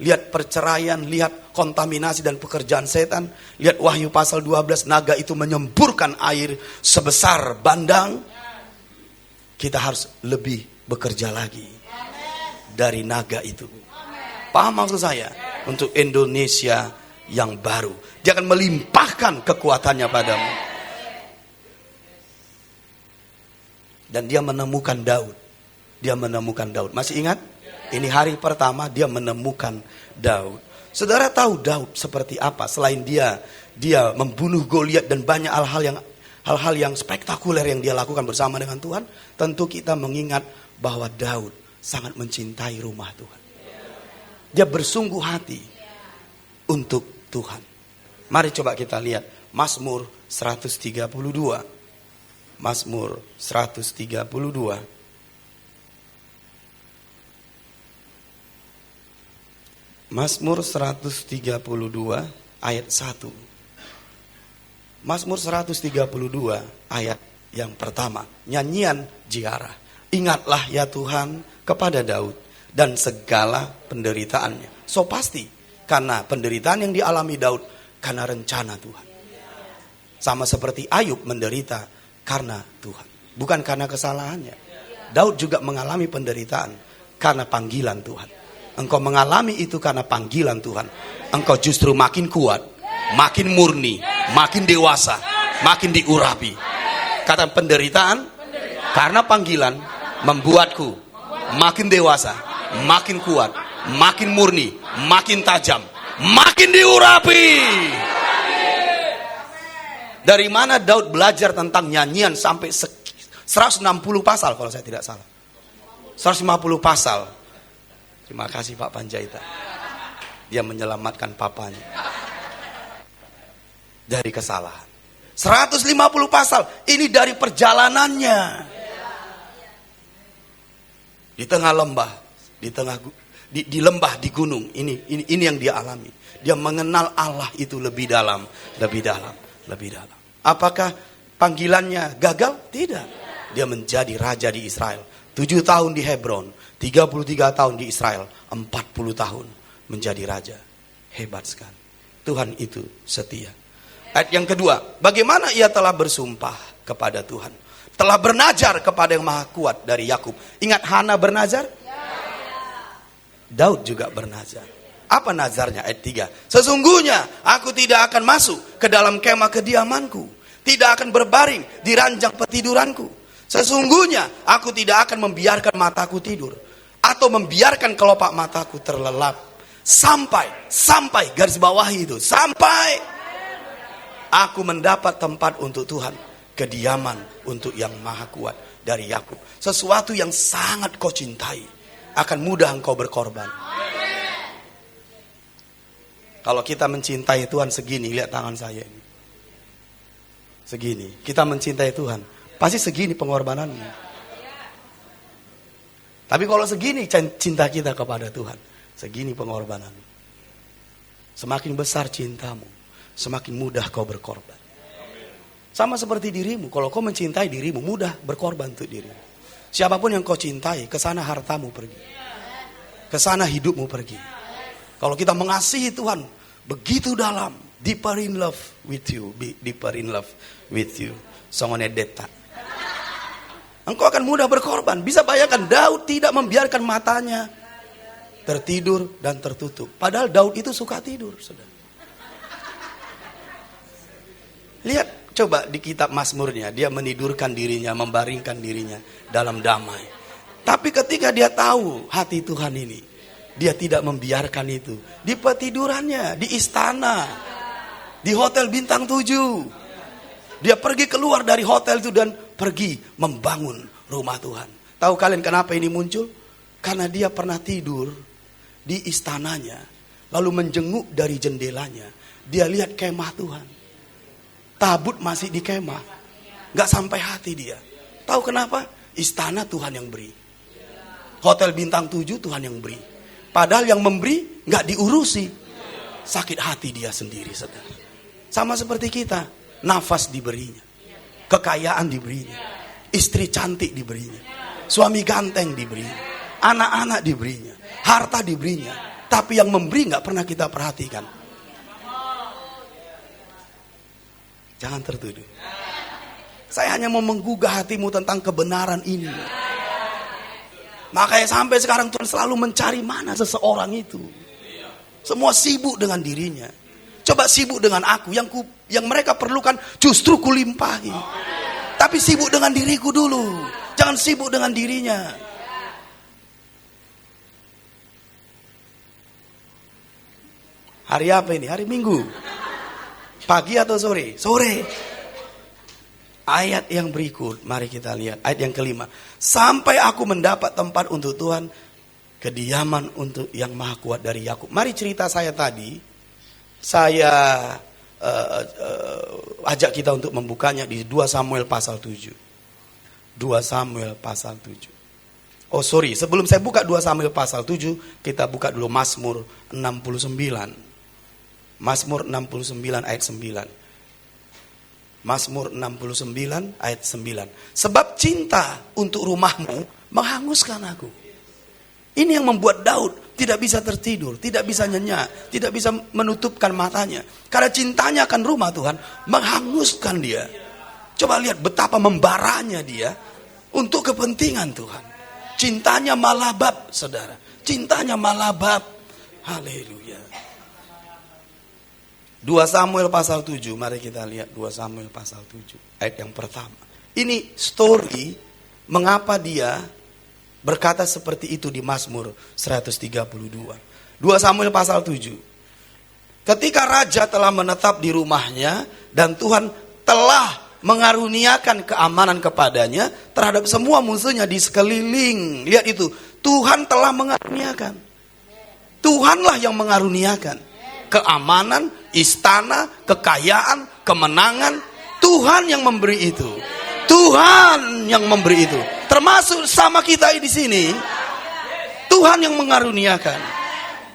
lihat perceraian, lihat kontaminasi dan pekerjaan setan. Lihat Wahyu pasal 12, naga itu menyemburkan air sebesar bandang. Kita harus lebih bekerja lagi dari naga itu. Paham maksud saya? Untuk Indonesia yang baru. Dia akan melimpahkan kekuatannya padamu. Dan dia menemukan Daud. Dia menemukan Daud. Masih ingat? Ini hari pertama dia menemukan Daud. Saudara tahu Daud seperti apa? Selain dia membunuh Goliat dan banyak hal-hal yang spektakuler yang dia lakukan bersama dengan Tuhan. Tentu kita mengingat bahwa Daud sangat mencintai rumah Tuhan. Dia bersungguh hati untuk Tuhan. Mari coba kita lihat Mazmur 132. Mazmur 132. Mazmur 132 ayat 1. Mazmur 132 ayat yang pertama. Nyanyian ziarah. Ingatlah ya Tuhan kepada Daud dan segala penderitaannya. So pasti karena penderitaan yang dialami Daud karena rencana Tuhan. Sama seperti Ayub menderita karena Tuhan, bukan karena kesalahannya. Daud juga mengalami penderitaan karena panggilan Tuhan. Engkau mengalami itu karena panggilan Tuhan. Engkau justru makin kuat, makin murni, makin dewasa, makin diurapi. Kata penderitaan karena panggilan membuatku makin dewasa, makin kuat, makin murni, makin tajam, makin diurapi. Dari mana Daud belajar tentang nyanyian sampai 160 pasal kalau saya tidak salah. 150 pasal. Terima kasih Pak Panjaitan. Dia menyelamatkan papanya dari kesalahan. 150 pasal. Ini dari perjalanannya. Di tengah lembah, di lembah, di gunung. Ini yang dia alami. Dia mengenal Allah itu lebih dalam. Apakah panggilannya gagal? Tidak. Dia menjadi raja di Israel. 7 tahun di Hebron, 33 tahun di Israel, 40 tahun menjadi raja. Hebat sekali. Tuhan itu setia. Ayat yang kedua, bagaimana ia telah bersumpah kepada Tuhan, telah bernazar kepada yang maha kuat dari Yakub. Ingat Hana bernazar? Daud juga bernazar. Apa nazarnya? Ayat 3. Sesungguhnya aku tidak akan masuk ke dalam kemah kediamanku, tidak akan berbaring di ranjang petiduranku. Sesungguhnya aku tidak akan membiarkan mataku tidur atau membiarkan kelopak mataku terlelap sampai garis bawah itu, sampai aku mendapat tempat untuk Tuhan, kediaman untuk yang maha kuat dari Yakub. Sesuatu yang sangat kau cintai akan mudah engkau berkorban. Kalau kita mencintai Tuhan segini, lihat tangan saya ini. Segini, kita mencintai Tuhan, pasti segini pengorbanannya. Tapi kalau segini cinta kita kepada Tuhan, segini pengorbanan. Semakin besar cintamu, semakin mudah kau berkorban. Sama seperti dirimu, kalau kau mencintai dirimu, mudah berkorban untuk dirimu. Siapapun yang kau cintai, ke sana hartamu pergi. Ke sana hidupmu pergi. Kalau kita mengasihi Tuhan begitu dalam, deeper in love with you, deeper in love with you. Songone deta. Engkau akan mudah berkorban. Bisa bayangkan Daud tidak membiarkan matanya tertidur dan tertutup. Padahal Daud itu suka tidur, saudara. Lihat coba di kitab Mazmurnya, dia menidurkan dirinya, membaringkan dirinya dalam damai. Tapi ketika dia tahu hati Tuhan ini, dia tidak membiarkan itu. Di petidurannya, di istana, di hotel bintang 7. Dia pergi keluar dari hotel itu dan pergi membangun rumah Tuhan. Tahu kalian kenapa ini muncul? Karena dia pernah tidur di istananya, lalu menjenguk dari jendelanya. Dia lihat kemah Tuhan. Tabut masih di kemah. Gak sampai hati dia. Tahu kenapa? Istana Tuhan yang beri. Hotel bintang 7 Tuhan yang beri. Padahal yang memberi gak diurusi. Sakit hati dia sendiri, saudara. Sama seperti kita. Nafas diberinya. Kekayaan diberinya. Istri cantik diberinya. Suami ganteng diberinya. Anak-anak diberinya. Harta diberinya. Tapi yang memberi gak pernah kita perhatikan. Jangan tertuduh. Saya hanya mau menggugah hatimu tentang kebenaran ini. Makanya sampai sekarang Tuhan selalu mencari mana seseorang itu. Semua sibuk dengan dirinya. Coba sibuk dengan aku. Yang mereka perlukan justru kulimpahi. Tapi sibuk dengan diriku dulu. Jangan sibuk dengan dirinya. Hari apa ini? Hari Minggu. Pagi atau sore? Sore. Ayat yang berikut, mari kita lihat. Ayat yang kelima. Sampai aku mendapat tempat untuk Tuhan, kediaman untuk yang maha kuat dari Yakub. Mari cerita saya tadi. Saya ajak kita untuk membukanya di 2 Samuel pasal 7. 2 Samuel pasal 7. Oh sorry, sebelum saya buka 2 Samuel pasal 7, kita buka dulu Mazmur 69. Mazmur 69 ayat 9. Mazmur 69 ayat 9. Sebab cinta untuk rumahmu menghanguskan aku. Ini yang membuat Daud tidak bisa tertidur, tidak bisa nyenyak, tidak bisa menutupkan matanya. Karena cintanya akan rumah Tuhan menghanguskan dia. Coba lihat betapa membaranya dia untuk kepentingan Tuhan. Cintanya malabab, saudara. Cintanya malabab. Haleluya. 2 Samuel pasal 7, mari kita lihat 2 Samuel pasal 7, ayat yang pertama. Ini story mengapa dia berkata seperti itu di Mazmur 132. 2 Samuel pasal 7. Ketika raja telah menetap di rumahnya dan Tuhan telah mengaruniakan keamanan kepadanya terhadap semua musuhnya di sekeliling. Lihat itu, Tuhan telah mengaruniakan. Tuhanlah yang mengaruniakan keamanan, istana, kekayaan, kemenangan. Tuhan yang memberi itu. Tuhan yang memberi itu. Termasuk sama kita di sini. Tuhan yang mengaruniakan.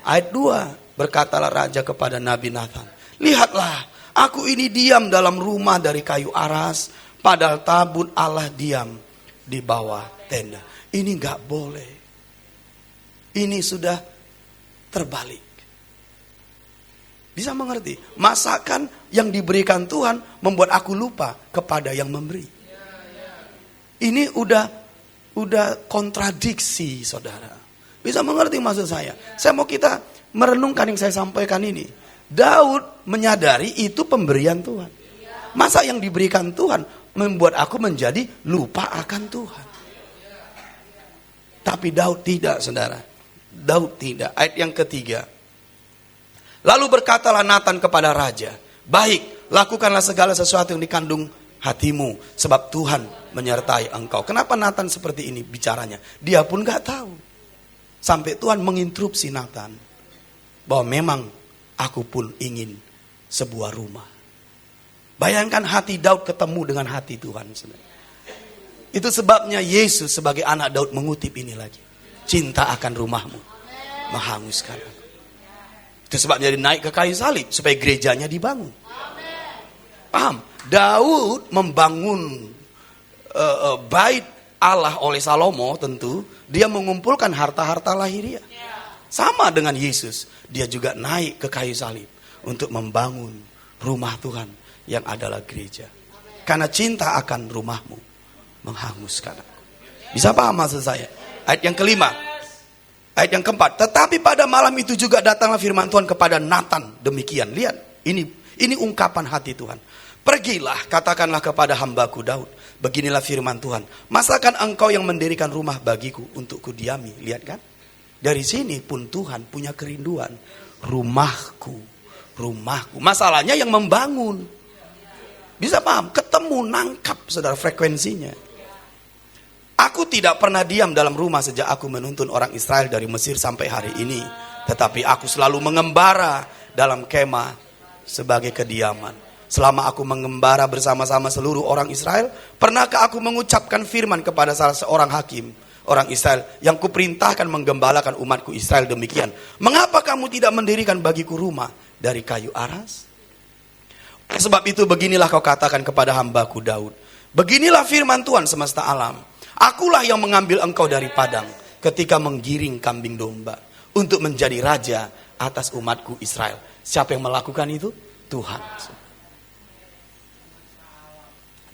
Ayat 2, berkatalah raja kepada Nabi Nathan, lihatlah, aku ini diam dalam rumah dari kayu aras, padahal tabut Allah diam di bawah tenda. Ini gak boleh. Ini sudah terbalik. Bisa mengerti? Masakan yang diberikan Tuhan membuat aku lupa kepada yang memberi. Ini udah kontradiksi, saudara. Bisa mengerti maksud saya? Saya mau kita merenungkan yang saya sampaikan ini. Daud menyadari itu pemberian Tuhan. Masa yang diberikan Tuhan membuat aku menjadi lupa akan Tuhan. Tapi Daud tidak, saudara. Daud tidak. Ayat yang ketiga. Lalu berkatalah Nathan kepada raja, baik, lakukanlah segala sesuatu yang dikandung hatimu, sebab Tuhan menyertai engkau. Kenapa Nathan seperti ini bicaranya? Dia pun gak tahu. Sampai Tuhan menginstruksi Nathan bahwa memang aku pun ingin sebuah rumah. Bayangkan hati Daud ketemu dengan hati Tuhan. Itu sebabnya Yesus sebagai anak Daud mengutip ini lagi. cinta akan rumahmu menghanguskan aku. Itu sebabnya dia naik ke kayu salib, supaya gerejanya dibangun. Paham? Daud membangun bait Allah oleh Salomo, tentu dia mengumpulkan harta-harta lahiriah. Sama dengan Yesus, dia juga naik ke kayu salib untuk membangun rumah Tuhan yang adalah gereja. Karena cinta akan rumahmu menghanguskan aku. Bisa paham maksud saya? Ayat yang kelima. Ayat yang keempat. Tetapi pada malam itu juga datanglah firman Tuhan kepada Nathan. Demikian. Lihat. Ini ungkapan hati Tuhan. Pergilah, katakanlah kepada hambaku Daud. Beginilah firman Tuhan. Masakan engkau yang mendirikan rumah bagiku untuk kudiami. Lihat kan? Dari sini pun Tuhan punya kerinduan. Rumahku. Masalahnya yang membangun. Bisa paham? Ketemu, nangkap saudara frekuensinya. Aku tidak pernah diam dalam rumah sejak aku menuntun orang Israel dari Mesir sampai hari ini. Tetapi aku selalu mengembara dalam kemah sebagai kediaman. Selama aku mengembara bersama-sama seluruh orang Israel, pernahkah aku mengucapkan firman kepada salah seorang hakim orang Israel yang kuperintahkan menggembalakan umatku Israel demikian? Mengapa kamu tidak mendirikan bagiku rumah dari kayu aras? Sebab itu beginilah kau katakan kepada hambaku Daud. Beginilah firman Tuhan semesta alam. Akulah yang mengambil engkau dari padang ketika menggiring kambing domba untuk menjadi raja atas umatku Israel. Siapa yang melakukan itu? Tuhan.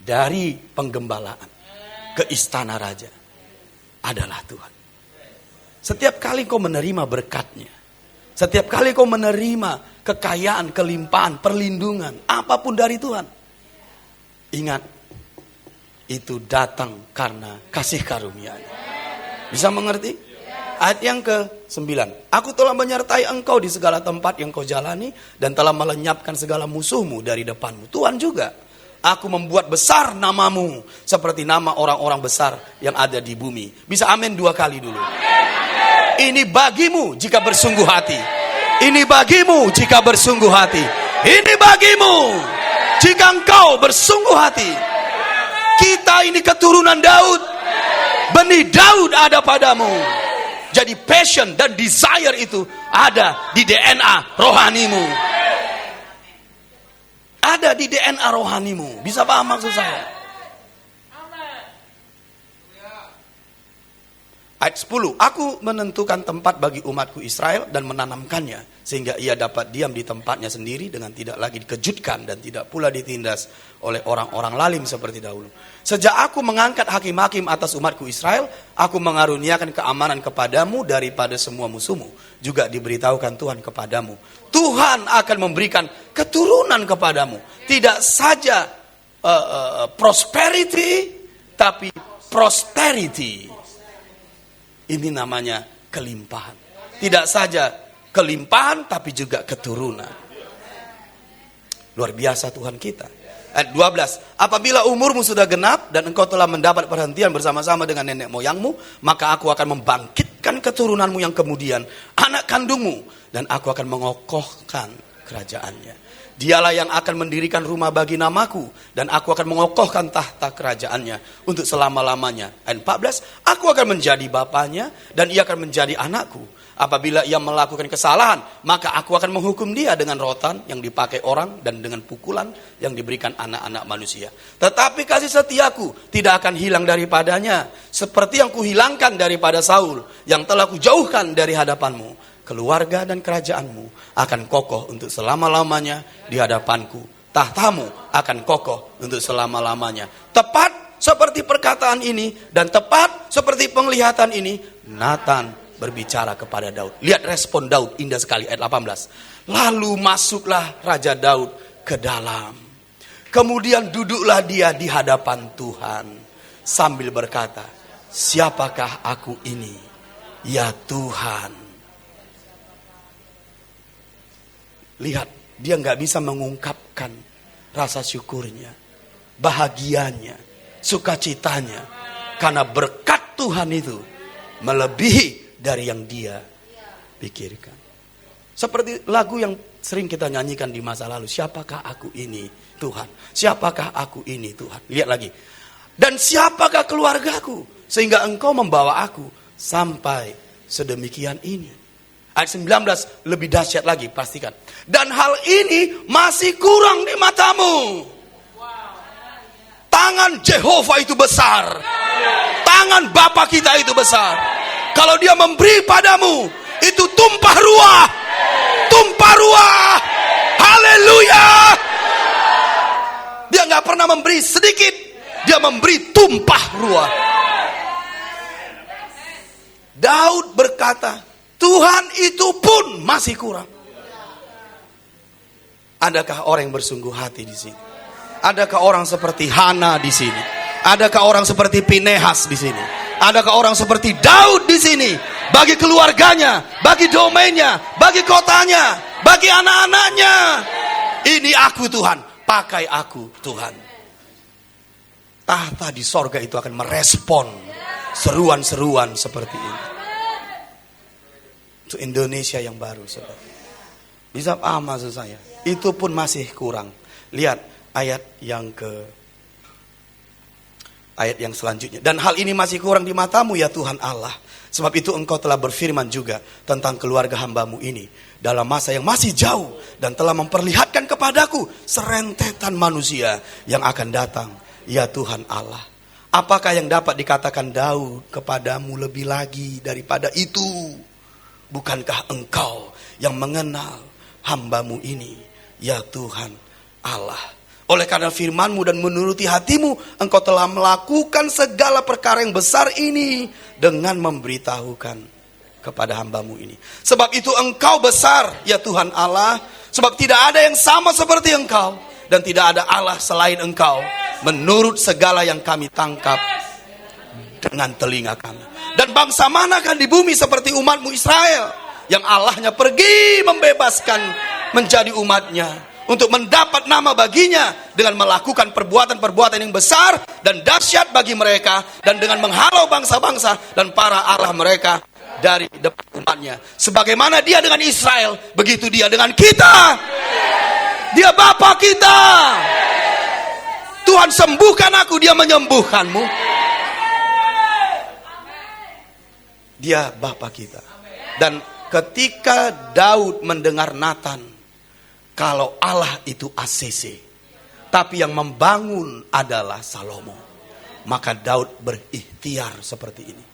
Dari penggembalaan ke istana raja adalah Tuhan. Setiap kali kau menerima berkatnya, setiap kali kau menerima kekayaan, kelimpahan, perlindungan, apapun dari Tuhan, ingat, itu datang karena kasih karunia-Nya. Bisa mengerti? Ayat yang ke-9. Aku telah menyertai engkau di segala tempat yang kau jalani dan telah melenyapkan segala musuhmu dari depanmu. Tuhan juga. Aku membuat besar namamu seperti nama orang-orang besar yang ada di bumi. Bisa amin 2 kali dulu. Ini bagimu jika bersungguh hati. Ini bagimu jika bersungguh hati. Ini bagimu jika engkau bersungguh hati. Kita ini keturunan Daud. Benih Daud ada padamu. Jadi passion dan desire itu ada di DNA rohanimu. Ada di DNA rohanimu. Bisa paham maksud saya? Ayat 10. Aku menentukan tempat bagi umatku Israel dan menanamkannya sehingga ia dapat diam di tempatnya sendiri dengan tidak lagi dikejutkan dan tidak pula ditindas oleh orang-orang lalim seperti dahulu. Sejak aku mengangkat hakim-hakim atas umatku Israel, aku mengaruniakan keamanan kepadamu daripada semua musuhmu. Juga diberitahukan Tuhan kepadamu. Tuhan akan memberikan keturunan kepadamu. Tidak saja prosperity, tapi prosperity. Ini namanya kelimpahan. Tidak saja kelimpahan, tapi juga keturunan. Luar biasa Tuhan kita. Ayat 12. Apabila umurmu sudah genap dan engkau telah mendapat perhentian bersama-sama dengan nenek moyangmu, maka aku akan membangkitkan keturunanmu yang kemudian, anak kandungmu, dan aku akan mengokohkan kerajaannya. Dialah yang akan mendirikan rumah bagi namaku, dan aku akan mengokohkan tahta kerajaannya untuk selama-lamanya. Ayat 14, aku akan menjadi bapaknya dan ia akan menjadi anakku. Apabila ia melakukan kesalahan, maka aku akan menghukum dia dengan rotan yang dipakai orang dan dengan pukulan yang diberikan anak-anak manusia. Tetapi kasih setiaku tidak akan hilang daripadanya, seperti yang kuhilangkan daripada Saul, yang telah kujauhkan dari hadapanmu. Keluarga dan kerajaanmu akan kokoh untuk selama-lamanya di hadapanku. Tahtamu akan kokoh untuk selama-lamanya. Tepat seperti perkataan ini dan tepat seperti penglihatan ini, Nathan berbicara kepada Daud. Lihat respon Daud, indah sekali ayat 18. Lalu masuklah Raja Daud ke dalam. Kemudian duduklah dia di hadapan Tuhan sambil berkata, siapakah aku ini, ya Tuhan? Lihat, dia nggak bisa mengungkapkan rasa syukurnya, bahagianya, sukacitanya, karena berkat Tuhan itu melebihi dari yang dia pikirkan. Seperti lagu yang sering kita nyanyikan di masa lalu, siapakah aku ini Tuhan? Siapakah aku ini Tuhan? Lihat lagi. Dan siapakah keluargaku sehingga engkau membawa aku sampai sedemikian ini. Ayat 19 lebih dahsyat lagi, pastikan. Dan hal ini masih kurang di matamu. Tangan Jehovah itu besar. Tangan Bapa kita itu besar. Kalau dia memberi padamu, itu tumpah ruah. Tumpah ruah. Haleluya. Dia gak pernah memberi sedikit. Dia memberi tumpah ruah. Daud berkata, Tuhan itu pun masih kurang. Adakah orang yang bersungguh hati di sini? Adakah orang seperti Hana di sini? Adakah orang seperti Pinehas di sini? Adakah orang seperti Daud di sini? Bagi keluarganya, bagi domainnya, bagi kotanya, bagi anak-anaknya. Ini aku Tuhan, pakai aku Tuhan. Tahta di sorga itu akan merespon seruan-seruan seperti ini. Itu Indonesia yang baru, saudara. Bisa paham maksud saya? Itu pun masih kurang. Lihat ayat yang selanjutnya. Dan hal ini masih kurang di matamu ya Tuhan Allah. Sebab itu engkau telah berfirman juga tentang keluarga hambamu ini dalam masa yang masih jauh, dan telah memperlihatkan kepadaku serentetan manusia yang akan datang ya Tuhan Allah. Apakah yang dapat dikatakan Daud kepadamu lebih lagi daripada itu? Bukankah engkau yang mengenal hambamu ini ya Tuhan Allah? Oleh karena firman-Mu dan menuruti hatimu, engkau telah melakukan segala perkara yang besar ini dengan memberitahukan kepada hambamu ini. Sebab itu engkau besar ya Tuhan Allah, sebab tidak ada yang sama seperti engkau, dan tidak ada Allah selain engkau, menurut segala yang kami tangkap dengan telinga kami. Dan bangsa manakah di bumi seperti umat-Mu Israel, yang Allahnya pergi membebaskan menjadi umatnya, untuk mendapat nama baginya dengan melakukan perbuatan-perbuatan yang besar dan dahsyat bagi mereka, dan dengan menghalau bangsa-bangsa dan para Allah mereka dari depan umatnya. Sebagaimana dia dengan Israel, begitu dia dengan kita. Dia Bapa kita. Tuhan sembuhkan aku, dia menyembuhkanmu. Dia Bapa kita. Dan ketika Daud mendengar Nathan, kalau Allah itu ACC, tapi yang membangun adalah Salomo, maka Daud berikhtiar seperti ini.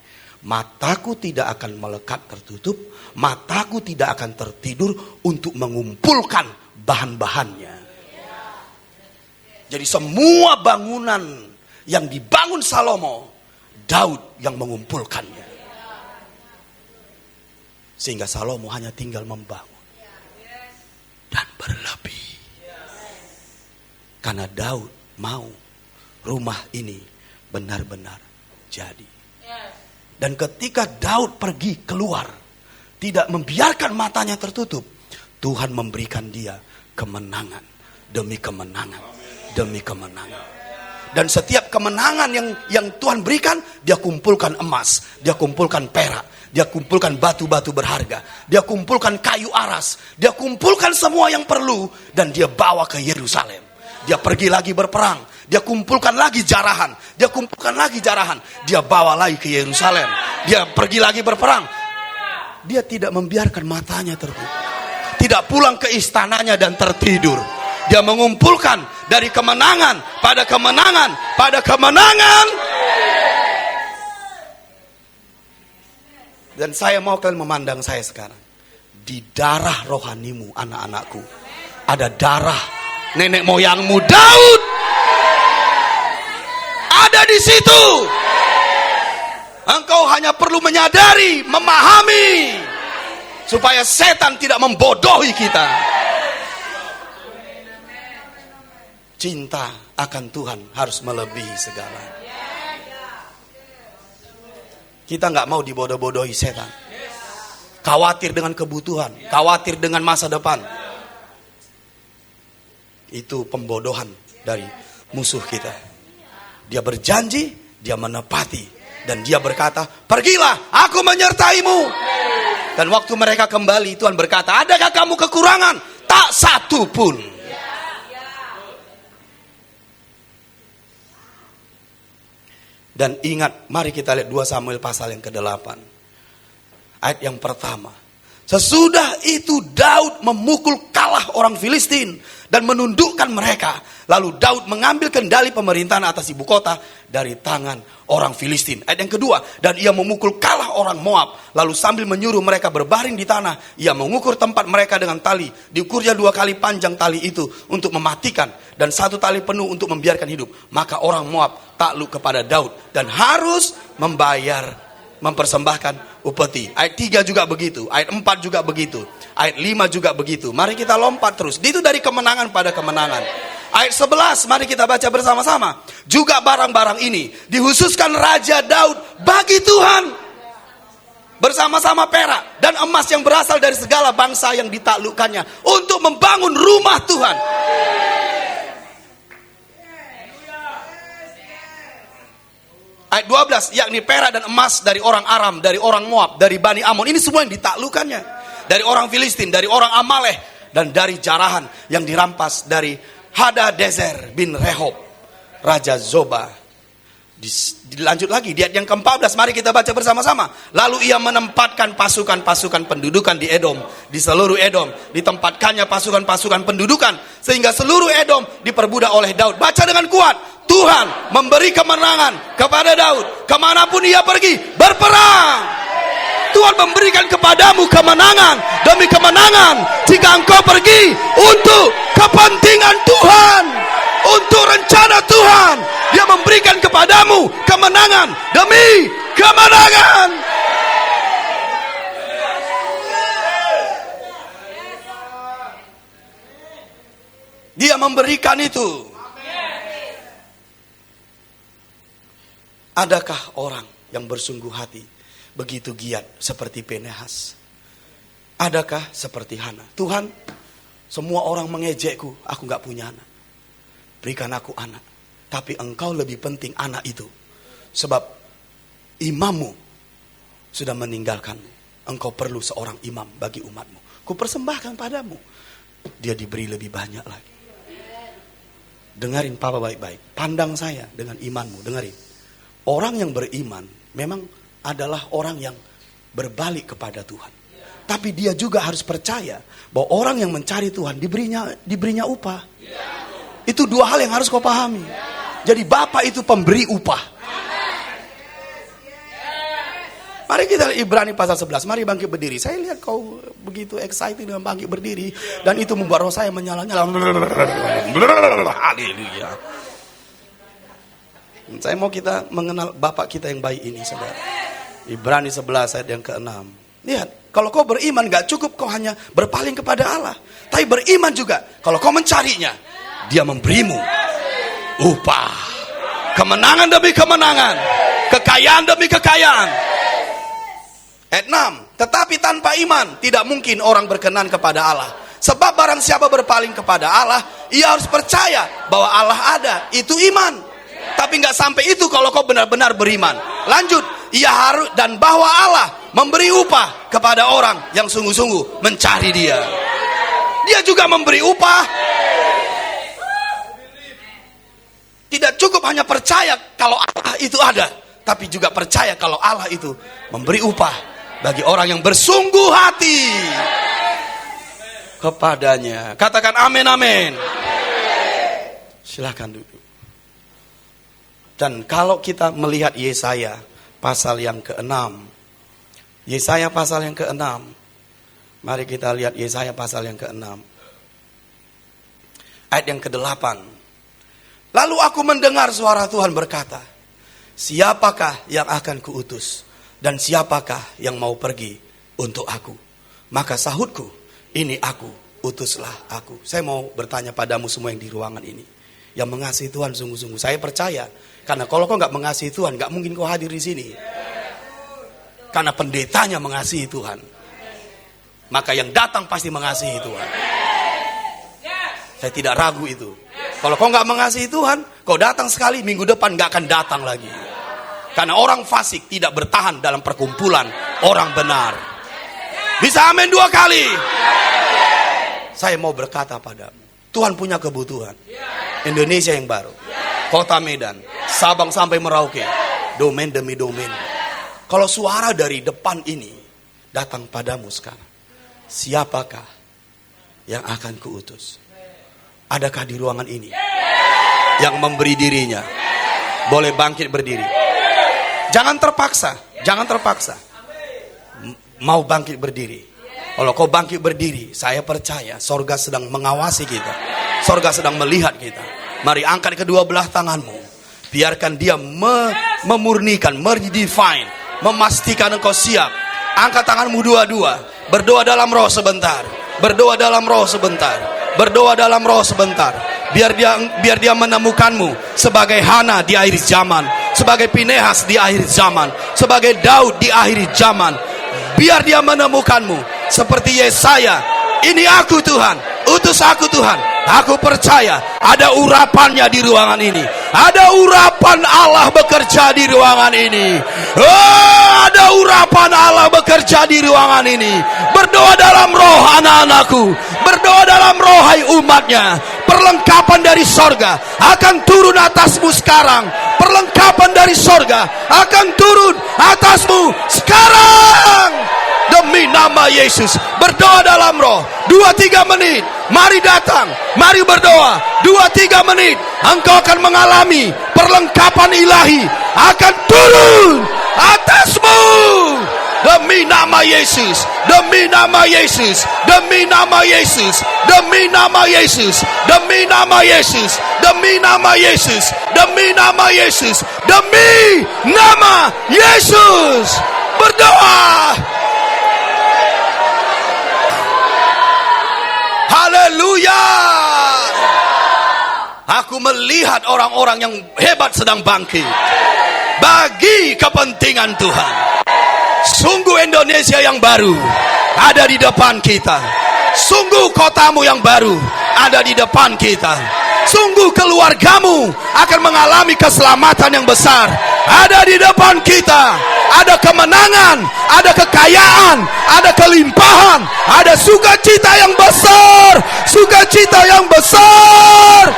Mataku tidak akan melekat tertutup, mataku tidak akan tertidur untuk mengumpulkan bahan-bahannya. Jadi semua bangunan yang dibangun Salomo, Daud yang mengumpulkannya. Sehingga Salomo hanya tinggal membangun dan berlebih. Karena Daud mau rumah ini benar-benar jadi. Dan ketika Daud pergi keluar, tidak membiarkan matanya tertutup, Tuhan memberikan dia kemenangan demi kemenangan demi kemenangan. Dan setiap kemenangan yang Tuhan berikan, dia kumpulkan emas, dia kumpulkan perak, dia kumpulkan batu-batu berharga, dia kumpulkan kayu aras, dia kumpulkan semua yang perlu, dan dia bawa ke Yerusalem. Dia pergi lagi berperang, dia kumpulkan lagi jarahan, dia kumpulkan lagi jarahan, dia bawa lagi ke Yerusalem. Dia pergi lagi berperang. Dia tidak membiarkan matanya tertutup, tidak pulang ke istananya dan tertidur. Dia mengumpulkan dari kemenangan pada kemenangan pada kemenangan. Dan saya mau kalian memandang saya sekarang. Di darah rohanimu, anak-anakku, ada darah nenek moyangmu Daud. Ada di situ. Engkau hanya perlu menyadari, memahami, supaya setan tidak membodohi kita. Cinta akan Tuhan harus melebihi segala. Kita nggak mau dibodoh-bodohi setan. Khawatir dengan kebutuhan, khawatir dengan masa depan. Itu pembodohan dari musuh kita. Dia berjanji, dia menepati, dan dia berkata, pergilah, aku menyertaimu. Dan waktu mereka kembali, Tuhan berkata, adakah kamu kekurangan? Tak satu pun. Dan ingat, mari kita lihat 2 Samuel pasal yang ke-8. Ayat yang pertama. Sesudah itu Daud memukul kalah orang Filistin dan menundukkan mereka. Lalu Daud mengambil kendali pemerintahan atas ibu kota dari tangan orang Filistin. Ayat yang kedua. Dan ia memukul kalah orang Moab. Lalu sambil menyuruh mereka berbaring di tanah, ia mengukur tempat mereka dengan tali. Diukurnya 2 kali panjang tali itu untuk mematikan, dan 1 tali penuh untuk membiarkan hidup. Maka orang Moab takluk kepada Daud dan harus mempersembahkan upeti. Ayat 3 juga begitu. Ayat 4 juga begitu. Ayat 5 juga begitu. Mari kita lompat terus. Itu dari kemenangan pada kemenangan. Ayat 11, mari kita baca bersama-sama. Juga barang-barang ini dihususkan Raja Daud bagi Tuhan. Bersama-sama perak dan emas yang berasal dari segala bangsa yang ditaklukkannya. Untuk membangun rumah Tuhan. Ayat 12, yakni perak dan emas dari orang Aram, dari orang Moab, dari Bani Amon. Ini semua yang ditaklukkannya. Dari orang Filistin, dari orang Amalek, dan dari jarahan yang dirampas dari Hadadezer bin Rehob, Raja Zoba. Dilanjut lagi di ayat yang ke-14, mari kita baca bersama-sama. Lalu ia menempatkan pasukan-pasukan pendudukan di Edom, di seluruh Edom. Ditempatkannya pasukan-pasukan pendudukan sehingga seluruh Edom diperbudak oleh Daud. Baca dengan kuat. Tuhan memberi kemenangan kepada Daud. Kemanapun ia pergi, berperang. Tuhan memberikan kepadamu kemenangan demi kemenangan jika engkau pergi untuk kepentingan Tuhan, untuk rencana Tuhan. Dia memberikan kepadamu kemenangan demi kemenangan. Dia memberikan itu. Adakah orang yang bersungguh hati begitu giat seperti Pinehas? Adakah seperti Hana? Tuhan, semua orang mengejekku, aku gak punya anak. Berikan aku anak. Tapi engkau lebih penting anak itu. Sebab imammu sudah meninggalkanmu. Engkau perlu seorang imam bagi umatmu. Kupersembahkan padamu. Dia diberi lebih banyak lagi. Dengarin Papa baik-baik. Pandang saya dengan imanmu, dengarin. Orang yang beriman memang adalah orang yang berbalik kepada Tuhan. Tapi dia juga harus percaya bahwa orang yang mencari Tuhan diberinya upah. Itu 2 hal yang harus kau pahami. Jadi Bapa itu pemberi upah. Mari kita lihat Ibrani pasal 11. Mari bangkit berdiri. Saya lihat kau begitu excited dengan bangkit berdiri. Dan itu membuat roh saya menyala-nyala. Haleluya. Saya mau kita mengenal Bapak kita yang baik ini, saudara. Ibrani 11 ayat yang ke-6. Lihat, kalau kau beriman gak cukup kau hanya berpaling kepada Allah. Tapi beriman juga, kalau kau mencarinya, Dia memberimu upah. Kemenangan demi kemenangan. Kekayaan demi kekayaan. Ayat 6. Tetapi tanpa iman, tidak mungkin orang berkenan kepada Allah. Sebab barang siapa berpaling kepada Allah, ia harus percaya bahwa Allah ada. Itu iman. Tapi gak sampai itu kalau kau benar-benar beriman. Lanjut. Ia harus, dan bahwa Allah memberi upah kepada orang yang sungguh-sungguh mencari Dia. Dia juga memberi upah. Tidak cukup hanya percaya kalau Allah itu ada, tapi juga percaya kalau Allah itu memberi upah bagi orang yang bersungguh hati kepadanya. Katakan amin, amin. Silakan duduk. Dan kalau kita melihat Yesaya pasal yang ke-6. Yesaya pasal yang ke-6. Mari kita lihat Yesaya pasal yang ke-6. Ayat yang ke-8. Lalu aku mendengar suara Tuhan berkata, siapakah yang akan kuutus? Dan siapakah yang mau pergi untuk aku? Maka sahutku, ini aku, utuslah aku. Saya mau bertanya padamu semua yang di ruangan ini, yang mengasihi Tuhan sungguh-sungguh. Saya percaya, karena kalau kau gak mengasihi Tuhan, gak mungkin kau hadir di sini. Karena pendetanya mengasihi Tuhan, maka yang datang pasti mengasihi Tuhan. Saya tidak ragu itu. Kalau kau gak mengasihi Tuhan, kau datang sekali, minggu depan gak akan datang lagi. Karena orang fasik tidak bertahan dalam perkumpulan orang benar. Bisa amin 2 kali. Saya mau berkata padamu, Tuhan punya kebutuhan. Indonesia yang baru, Kota Medan, Sabang sampai Merauke, domain demi domain. Kalau suara dari depan ini datang padamu sekarang. Siapakah yang akan kuutus? Adakah di ruangan ini yang memberi dirinya? Boleh bangkit berdiri. Jangan terpaksa, jangan terpaksa. Mau bangkit berdiri. Kalau kau bangkit berdiri, saya percaya sorga sedang mengawasi kita. Sorga sedang melihat kita. Mari angkat kedua belah tanganmu. Biarkan dia memurnikan, meredefine, memastikan engkau siap. Angkat tanganmu dua-dua. Berdoa dalam roh sebentar. Berdoa dalam roh sebentar. Berdoa dalam roh sebentar. Biar dia menemukanmu sebagai Hana di akhir zaman, sebagai Pinehas di akhir zaman, sebagai Daud di akhir zaman. Biar dia menemukanmu seperti Yesaya. Ini aku Tuhan, utus aku Tuhan. Aku percaya ada urapannya di ruangan ini. Ada urapan Allah bekerja di ruangan ini. Ada urapan Allah bekerja di ruangan ini. Berdoa dalam roh anak-anakku. Berdoa dalam roh hai umatnya. Perlengkapan dari sorga akan turun atasmu sekarang. Perlengkapan dari sorga akan turun atasmu sekarang. Demi nama Yesus. Berdoa dalam roh 2-3 menit. Mari datang, mari berdoa 2-3 menit. Engkau akan mengalami perlengkapan ilahi akan turun atasmu. Demi nama Yesus, demi nama Yesus, demi nama Yesus, demi nama Yesus, demi nama Yesus, demi nama Yesus, demi nama Yesus, demi nama Yesus. Berdoa. Haleluya. Aku melihat orang-orang yang hebat sedang bangkit bagi kepentingan Tuhan. Sungguh Indonesia yang baru ada di depan kita. Sungguh kotamu yang baru ada di depan kita. Sungguh keluargamu akan mengalami keselamatan yang besar ada di depan kita. Ada kemenangan, ada kekayaan, ada kelimpahan, ada sukacita yang besar, sukacita yang besar.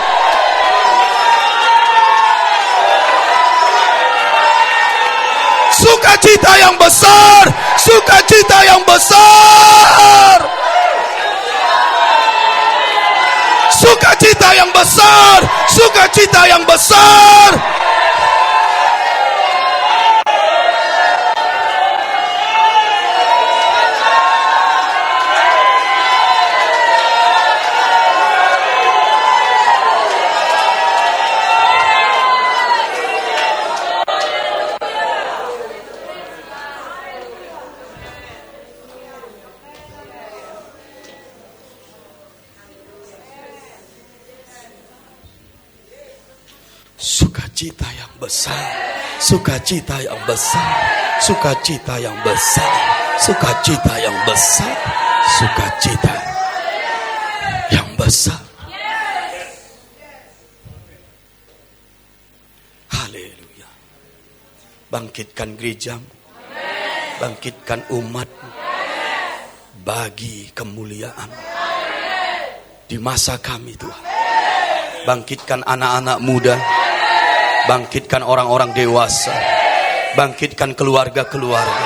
Sukacita yang besar, sukacita yang besar. Sukacita yang besar, sukacita yang besar. Sukacita yang besar, sukacita yang besar, sukacita yang besar, sukacita yang besar, sukacita yang besar. Haleluya. Bangkitkan gerejamu, bangkitkan umatmu bagi kemuliaan di masa kami Tuhan. Bangkitkan anak-anak muda, bangkitkan orang-orang dewasa, bangkitkan keluarga-keluarga,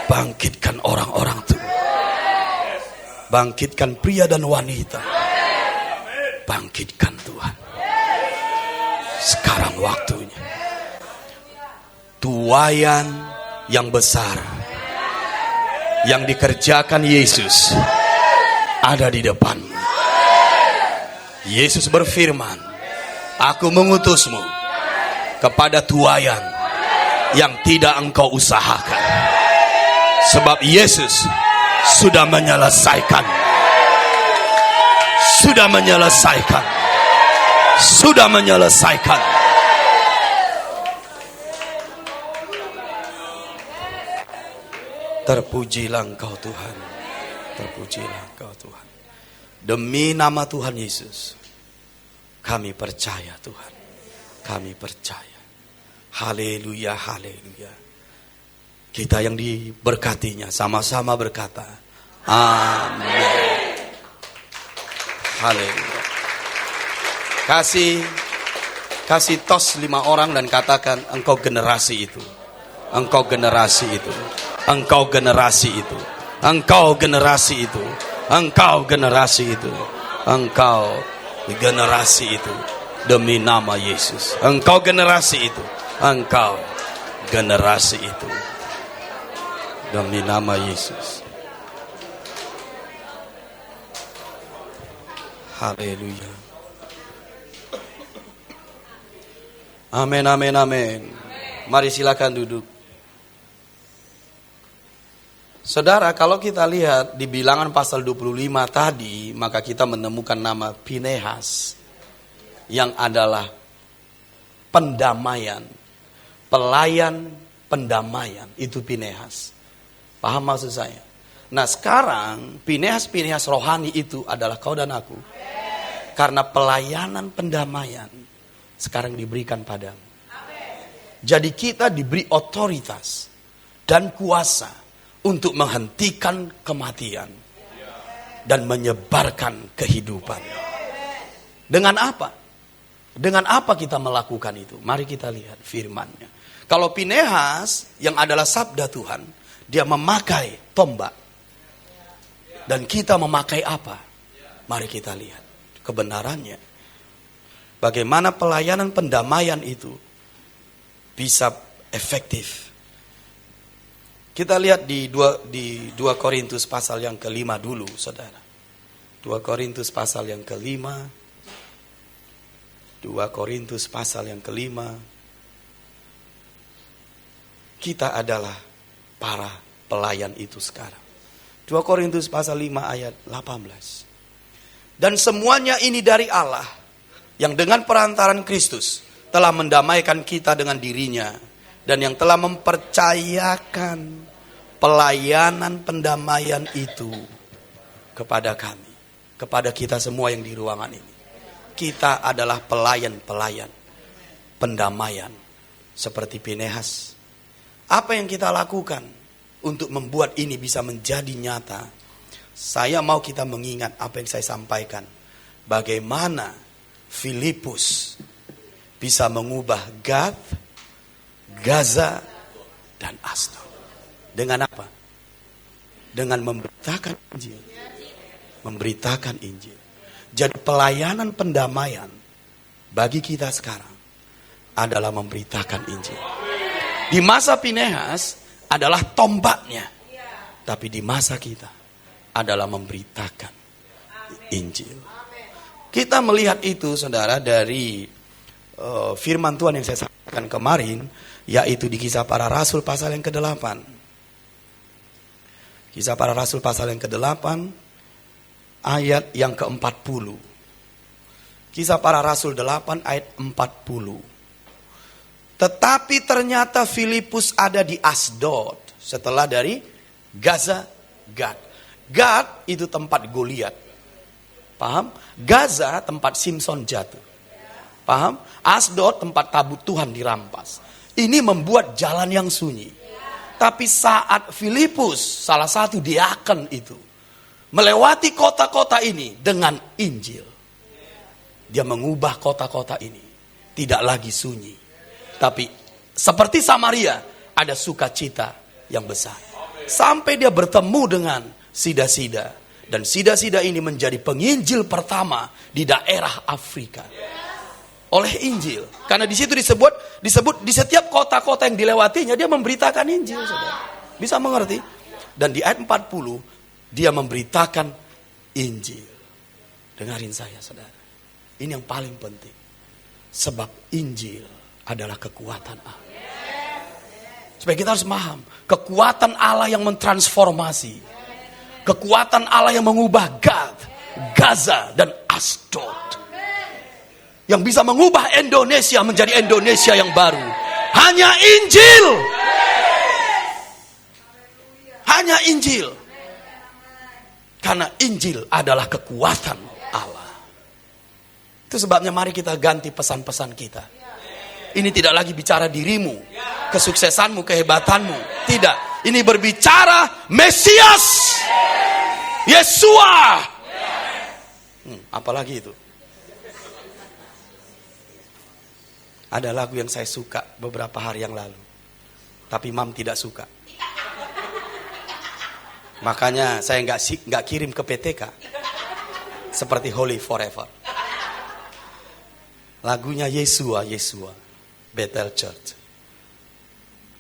bangkitkan orang-orang tua, bangkitkan pria dan wanita, bangkitkan Tuhan. Sekarang waktunya. Tuaian yang besar yang dikerjakan Yesus ada di depanmu. Yesus berfirman, aku mengutusmu kepada tuaian yang tidak engkau usahakan. Sebab Yesus sudah menyelesaikan. Sudah menyelesaikan. Sudah menyelesaikan. Terpujilah engkau Tuhan. Terpujilah engkau Tuhan. Demi nama Tuhan Yesus, kami percaya Tuhan. Kami percaya. Haleluya, haleluya. Kita yang diberkatinya sama-sama berkata, amin. Haleluya. Kasih tos 5 orang dan katakan, engkau generasi itu. Engkau generasi itu. Engkau generasi itu. Engkau generasi itu. Engkau generasi itu. Engkau generasi itu. Demi nama Yesus. Engkau generasi itu. Engkau generasi itu. Demi nama Yesus. Haleluya. Amin, amin, amin. Mari silakan duduk. Saudara, kalau kita lihat di Bilangan pasal 25 tadi, maka kita menemukan nama Pinehas yang adalah pendamaian, pelayan pendamaian, itu Pinehas. Paham maksud saya? Nah, sekarang Pinehas rohani itu adalah kau dan aku. Karena pelayanan pendamaian sekarang diberikan padamu. Jadi kita diberi otoritas dan kuasa untuk menghentikan kematian dan menyebarkan kehidupan. Dengan apa? Dengan apa kita melakukan itu? Mari kita lihat firman-Nya. Kalau Pinehas yang adalah sabda Tuhan, dia memakai tombak. Dan kita memakai apa? Mari kita lihat kebenarannya. Bagaimana pelayanan pendamaian itu bisa efektif. Kita lihat di 2 Korintus pasal yang ke-5 dulu, saudara. 2 Korintus pasal yang ke-5. 2 Korintus pasal yang ke-5. Kita adalah para pelayan itu sekarang. 2 Korintus pasal 5 ayat 18. Dan semuanya ini dari Allah, yang dengan perantaran Kristus telah mendamaikan kita dengan dirinya, dan yang telah mempercayakan pelayanan pendamaian itu kepada kami, kepada kita semua yang di ruangan ini. Kita adalah pelayan-pelayan pendamaian seperti Pinehas. Apa yang kita lakukan untuk membuat ini bisa menjadi nyata? Saya mau kita mengingat apa yang saya sampaikan. Bagaimana Filipus bisa mengubah Gath, Gaza, dan Asdod. Dengan apa? Dengan memberitakan Injil. Memberitakan Injil. Jadi pelayanan pendamaian bagi kita sekarang adalah memberitakan Injil. Di masa Pinehas adalah tombaknya. Tapi di masa kita adalah memberitakan Injil. Kita melihat itu, saudara, dari firman Tuhan yang saya sampaikan kemarin, yaitu di Kisah Para Rasul pasal yang ke-8. Kisah Para Rasul pasal yang ke-8 ayat yang ke-40. Kisah Para Rasul 8 ayat 40. Tetapi ternyata Filipus ada di Asdod setelah dari Gaza, Gad. Gad itu tempat Goliat. Paham? Gaza tempat Simson jatuh. Paham? Asdod tempat tabut Tuhan dirampas. Ini membuat jalan yang sunyi. Tapi saat Filipus, salah satu diaken itu, melewati kota-kota ini dengan Injil, dia mengubah kota-kota ini. Tidak lagi sunyi, tapi seperti Samaria, ada sukacita yang besar. Sampai dia bertemu dengan sida-sida. Dan sida-sida ini menjadi penginjil pertama di daerah Afrika. Oleh Injil. Karena di situ disebut di setiap kota-kota yang dilewatinya dia memberitakan Injil, saudara. Bisa mengerti? Dan di ayat 40 dia memberitakan Injil. Dengarin saya, saudara. Ini yang paling penting. Sebab Injil adalah kekuatan Allah. Supaya kita harus paham, kekuatan Allah yang mentransformasi. Kekuatan Allah yang mengubah Gad, Gaza, dan Asdod. Yang bisa mengubah Indonesia menjadi Indonesia yang baru. Hanya Injil. Hanya Injil. Karena Injil adalah kekuatan Allah. Itu sebabnya mari kita ganti pesan-pesan kita. Ini tidak lagi bicara dirimu, kesuksesanmu, kehebatanmu. Tidak. Ini berbicara Mesias. Yesua. Apalagi itu? Ada lagu yang saya suka beberapa hari yang lalu. Tapi Mam tidak suka. Makanya saya nggak kirim ke PTK seperti Holy Forever. Lagunya Yesua, Yesua, Bethel Church,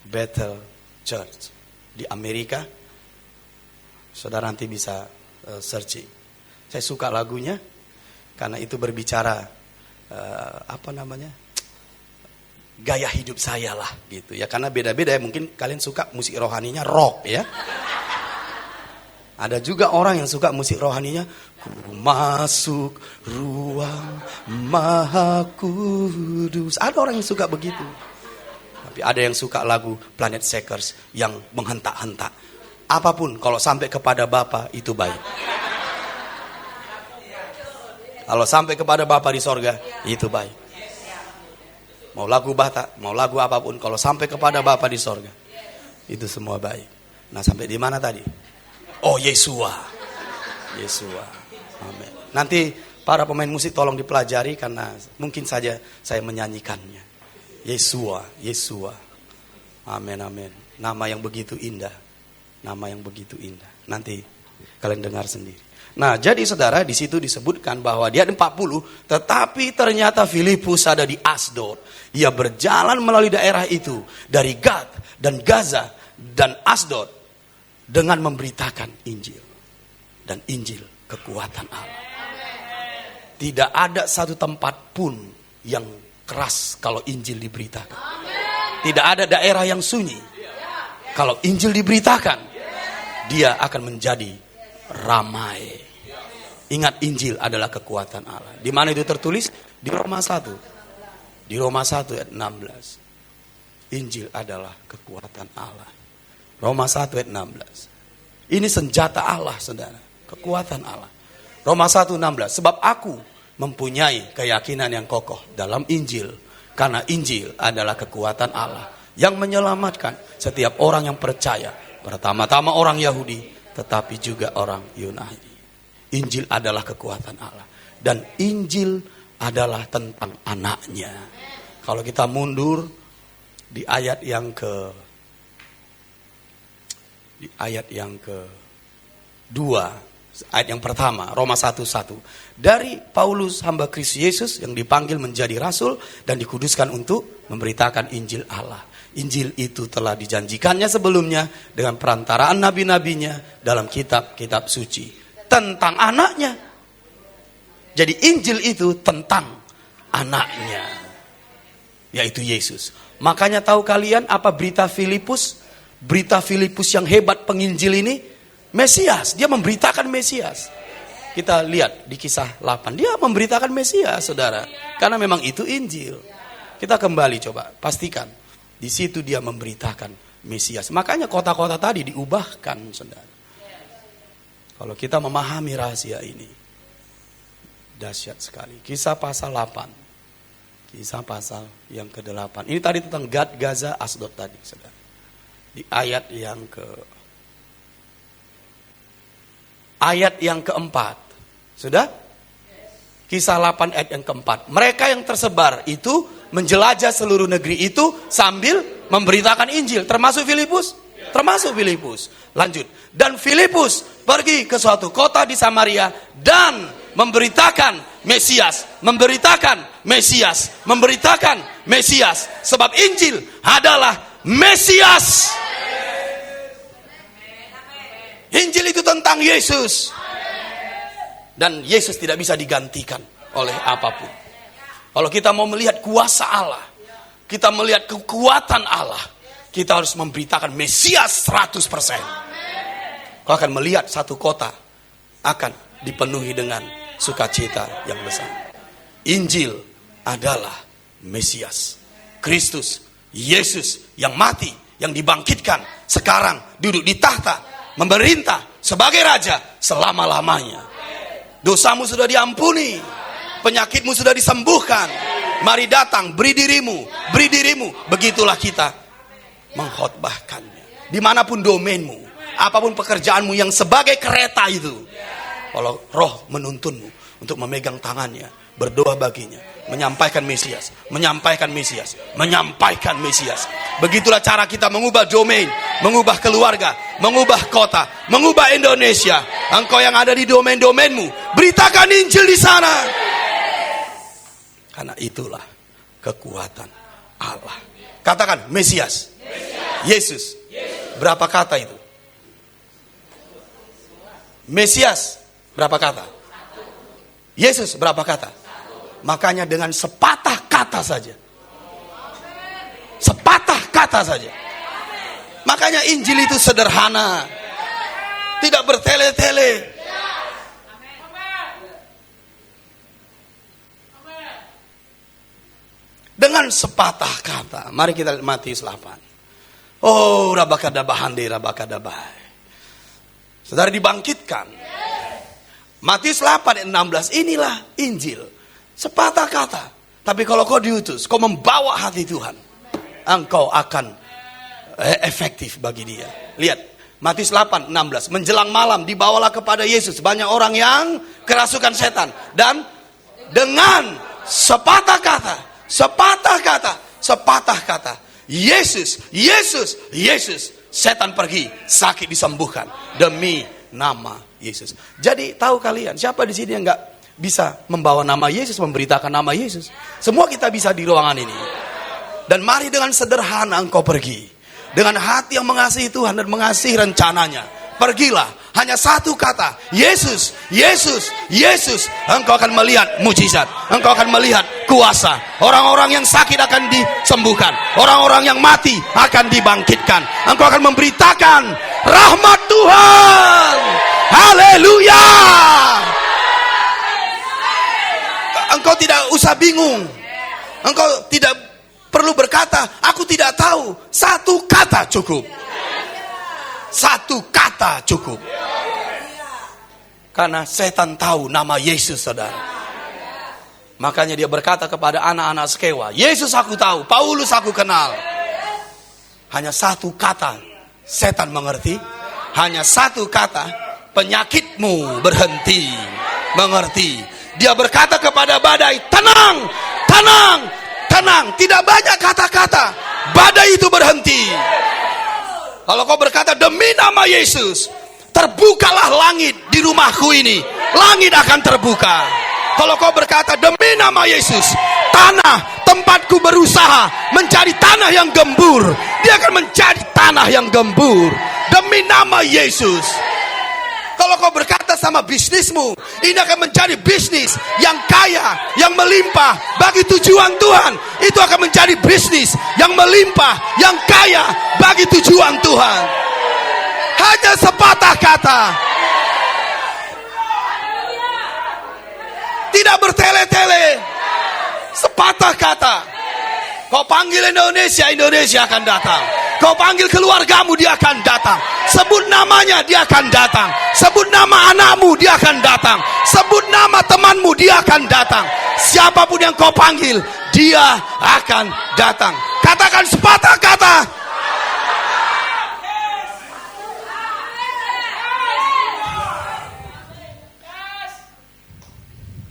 Bethel Church di Amerika. Saudara nanti bisa searching. Saya suka lagunya karena itu berbicara gaya hidup saya lah gitu ya. Karena beda-beda ya, mungkin kalian suka musik rohaninya rock ya. Ada juga orang yang suka musik rohaninya, ku masuk ruang maha kudus. Ada orang yang suka begitu. Tapi ada yang suka lagu Planet Shakers yang menghentak-hentak. Apapun kalau sampai kepada Bapa itu baik. Kalau sampai kepada Bapa di sorga itu baik. Mau lagu Batak, mau lagu apapun, kalau sampai kepada Bapa di sorga itu semua baik. Nah, sampai di mana tadi? Oh, Yesua. Yesua. Amin. Nanti para pemain musik tolong dipelajari karena mungkin saja saya menyanyikannya. Yesua, Yesua. Amin, amin. Nama yang begitu indah. Nama yang begitu indah. Nanti kalian dengar sendiri. Nah, jadi saudara, di situ disebutkan bahwa dia ada 40, tetapi ternyata Filipus ada di Asdod. Ia berjalan melalui daerah itu dari Gad dan Gaza dan Asdod dengan memberitakan Injil dan Injil kekuatan Allah. Tidak ada satu tempat pun yang keras kalau Injil diberitakan. Tidak ada daerah yang sunyi. Kalau Injil diberitakan, dia akan menjadi ramai. Ingat, Injil adalah kekuatan Allah. Di mana itu tertulis? Di Roma 1. Di Roma 1 ayat 16. Injil adalah kekuatan Allah. Roma 1 ayat 16. Ini senjata Allah, saudara. Kekuatan Allah. Roma 1:16. Sebab aku mempunyai keyakinan yang kokoh dalam Injil. Karena Injil adalah kekuatan Allah yang menyelamatkan setiap orang yang percaya. Pertama-tama orang Yahudi, tetapi juga orang Yunani. Injil adalah kekuatan Allah. Dan Injil adalah tentang anaknya. Kalau kita mundur di ayat yang kedua, ayat yang pertama, Roma 1:1. Dari Paulus hamba Kristus Yesus yang dipanggil menjadi rasul dan dikuduskan untuk memberitakan Injil Allah. Injil itu telah dijanjikannya sebelumnya dengan perantaraan nabi-nabinya dalam kitab-kitab suci. Tentang anaknya. Jadi Injil itu tentang anaknya, yaitu Yesus. Makanya tahu kalian apa berita Filipus? Berita Filipus yang hebat penginjil ini, Mesias. Dia memberitakan Mesias. Kita lihat di kisah 8. Dia memberitakan Mesias, saudara. Karena memang itu Injil. Kita kembali coba, pastikan. Di situ dia memberitakan Mesias. Makanya kota-kota tadi diubahkan, saudara. Kalau kita memahami rahasia ini, dahsyat sekali. Kisah pasal 8. Kisah pasal yang ke-8. Ini tadi tentang Gad, Gaza, Asdod tadi, saudara. Di ayat yang keempat. Sudah? Kisah 8 ayat yang keempat. Mereka yang tersebar itu menjelajah seluruh negeri itu sambil memberitakan Injil. Termasuk Filipus? Termasuk Filipus. Lanjut. Dan Filipus pergi ke suatu kota di Samaria dan memberitakan Mesias. Memberitakan Mesias. Memberitakan Mesias. Sebab Injil adalah Mesias. Injil itu tentang Yesus. Dan Yesus tidak bisa digantikan oleh apapun. Kalau kita mau melihat kuasa Allah, kita melihat kekuatan Allah, kita harus memberitakan Mesias 100%. Kau akan melihat satu kota akan dipenuhi dengan sukacita yang besar. Injil adalah Mesias. Kristus, Yesus yang mati, yang dibangkitkan, sekarang duduk di tahta, memerintah sebagai raja selama-lamanya. Dosamu sudah diampuni, penyakitmu sudah disembuhkan. Mari datang, beri dirimu. Begitulah kita mengkhotbahkannya. Dimanapun domainmu, apapun pekerjaanmu yang sebagai kereta itu, kalau Roh menuntunmu untuk memegang tangannya, berdoa baginya, menyampaikan Mesias, menyampaikan Mesias, menyampaikan Mesias. Begitulah cara kita mengubah domain, mengubah keluarga, mengubah kota, mengubah Indonesia. Engkau yang ada di domain-domainmu, beritakan Injil di sana. Karena itulah kekuatan Allah. Katakan Mesias, Yesus. Berapa kata itu? Mesias berapa kata? Yesus berapa kata? Makanya dengan sepatah kata saja. Sepatah kata saja. Makanya Injil itu sederhana. Tidak bertele-tele. Dengan sepatah kata. Mari kita lihat Matius 8. Oh, rabakadabahande, rabakadabai. Saudara dibangkitkan. Matius 8 ayat 16. Inilah Injil. Sepatah kata. Tapi kalau kau diutus, kau membawa hati Tuhan, engkau akan efektif bagi dia. Lihat, Matius 8, 16. Menjelang malam dibawalah kepada Yesus banyak orang yang kerasukan setan. Dan dengan sepatah kata, sepatah kata, Yesus, setan pergi, sakit disembuhkan demi nama Yesus. Jadi tahu kalian, siapa di sini yang enggak bisa membawa nama Yesus, memberitakan nama Yesus? Semua kita bisa di ruangan ini. Dan mari dengan sederhana engkau pergi, dengan hati yang mengasihi Tuhan dan mengasihi rencananya. Pergilah, hanya satu kata, Yesus, Yesus, Yesus. Engkau akan melihat mujizat, engkau akan melihat kuasa. Orang-orang yang sakit akan disembuhkan, orang-orang yang mati akan dibangkitkan. Engkau akan memberitakan rahmat Tuhan. Haleluya. Engkau tidak usah bingung. Engkau tidak perlu berkata, aku tidak tahu. Satu kata cukup. Satu kata cukup. Karena setan tahu nama Yesus, saudara. Makanya dia berkata kepada anak-anak Skewa, Yesus aku tahu, Paulus aku kenal. Hanya satu kata setan mengerti. Hanya satu kata, penyakitmu berhenti mengerti. Dia berkata kepada badai, tenang, tenang, tenang. Tidak banyak kata-kata, badai itu berhenti. Kalau kau berkata demi nama Yesus, terbukalah langit di rumahku ini, langit akan terbuka. Kalau kau berkata demi nama Yesus, tanah tempatku berusaha menjadi tanah yang gembur, dia akan menjadi tanah yang gembur demi nama Yesus. Kalau kau berkata sama bisnismu, ini akan menjadi bisnis yang kaya, yang melimpah bagi tujuan Tuhan, itu akan menjadi bisnis yang melimpah, yang kaya bagi tujuan Tuhan. Hanya sepatah kata, tidak bertele-tele. Sepatah kata. Kau panggil Indonesia, Indonesia akan datang. Kau panggil keluargamu, dia akan datang. Sebut namanya, dia akan datang. Sebut nama anakmu, dia akan datang. Sebut nama temanmu, dia akan datang. Siapapun yang kau panggil, dia akan datang. Katakan sepatah kata.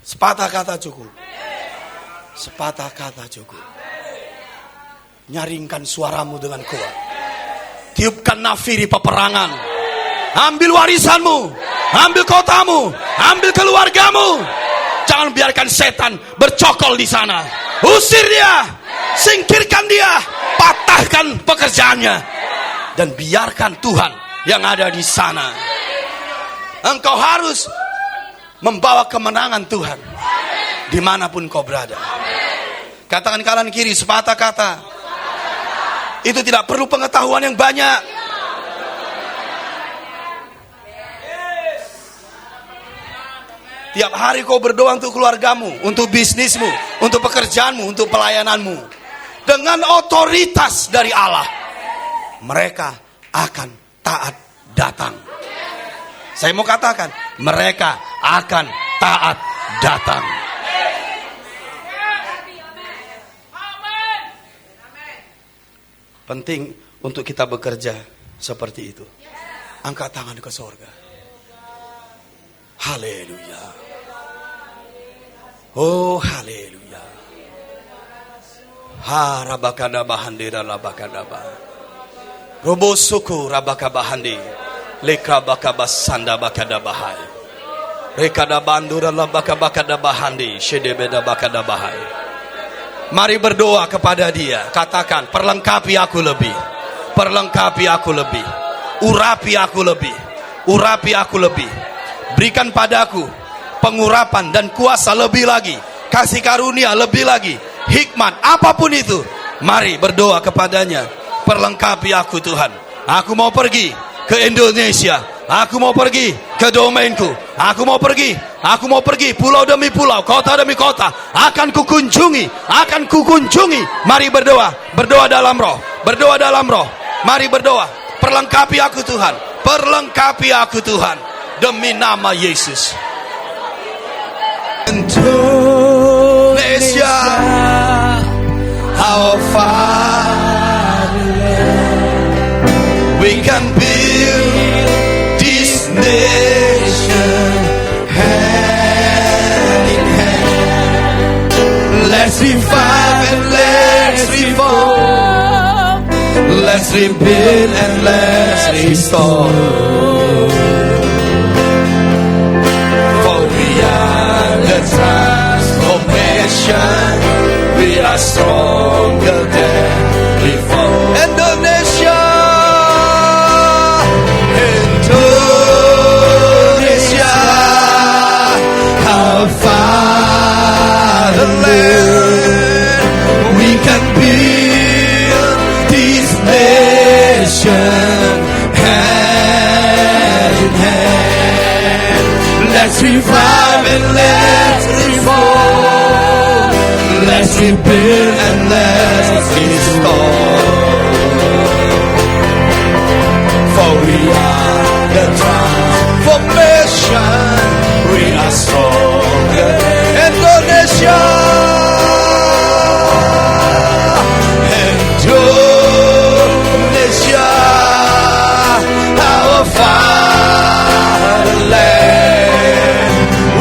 Sepatah kata cukup. Sepatah kata cukup. Nyaringkan suaramu dengan kuat. Tiupkan nafiri peperangan. Ambil warisanmu, ambil kotamu, ambil keluargamu. Jangan biarkan setan bercokol di sana. Usir dia, singkirkan dia, patahkan pekerjaannya, dan biarkan Tuhan yang ada di sana. Engkau harus membawa kemenangan Tuhan dimanapun kau berada. Katakan kanan kiri, sepatah kata. Itu tidak perlu pengetahuan yang banyak. Tiap hari kau berdoa untuk keluargamu, untuk bisnismu, untuk pekerjaanmu, untuk pelayananmu. Dengan otoritas dari Allah, mereka akan taat datang. Saya mau katakan, mereka akan taat datang. Penting untuk kita bekerja seperti itu. Angkat tangan ke surga. Haleluya. Oh haleluya. Ha rabakada bahandira labakada bah. Robo suku rabaka bahandi. Lekra bakabasanda bakada bahai. Rekada bandura labaka bakada bahandi. Shedebeda bakada bahai. Mari berdoa kepada Dia. Katakan, perlengkapi aku lebih. Perlengkapi aku lebih. Urapi aku lebih. Urapi aku lebih. Berikan padaku pengurapan dan kuasa lebih lagi, kasih karunia lebih lagi, hikmat, apapun itu. Mari berdoa kepadanya. Perlengkapi aku Tuhan. Aku mau pergi ke Indonesia. Aku mau pergi ke domainku. Aku mau pergi pulau demi pulau, kota demi kota. Akan kukunjungi. Mari berdoa dalam roh. Berdoa dalam roh. Mari berdoa. Perlengkapi aku Tuhan. Perlengkapi aku Tuhan. Demi nama Yesus. Indonesia, our fatherland, we can build this nation hand in hand. Let's revive and let's reform. Let's rebuild and let's restore. Transformation, we are stronger than before. Indonesia, our fatherland. We can build this nation hand in hand. Let's revive and let's reform. Let's rebuild and let's restore. For we are the transformation. We are stronger. Indonesia, Indonesia, our fatherland.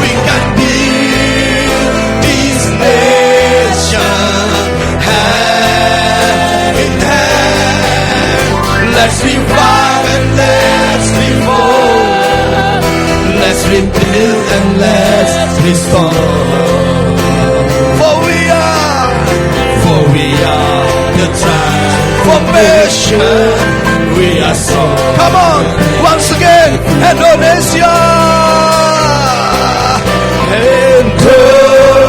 We can build this nation hand in hand. Let's revive and let's reform. Let's rebuild and let's restore. For we are the transformation. We are strong. Come on, once again, Indonesia,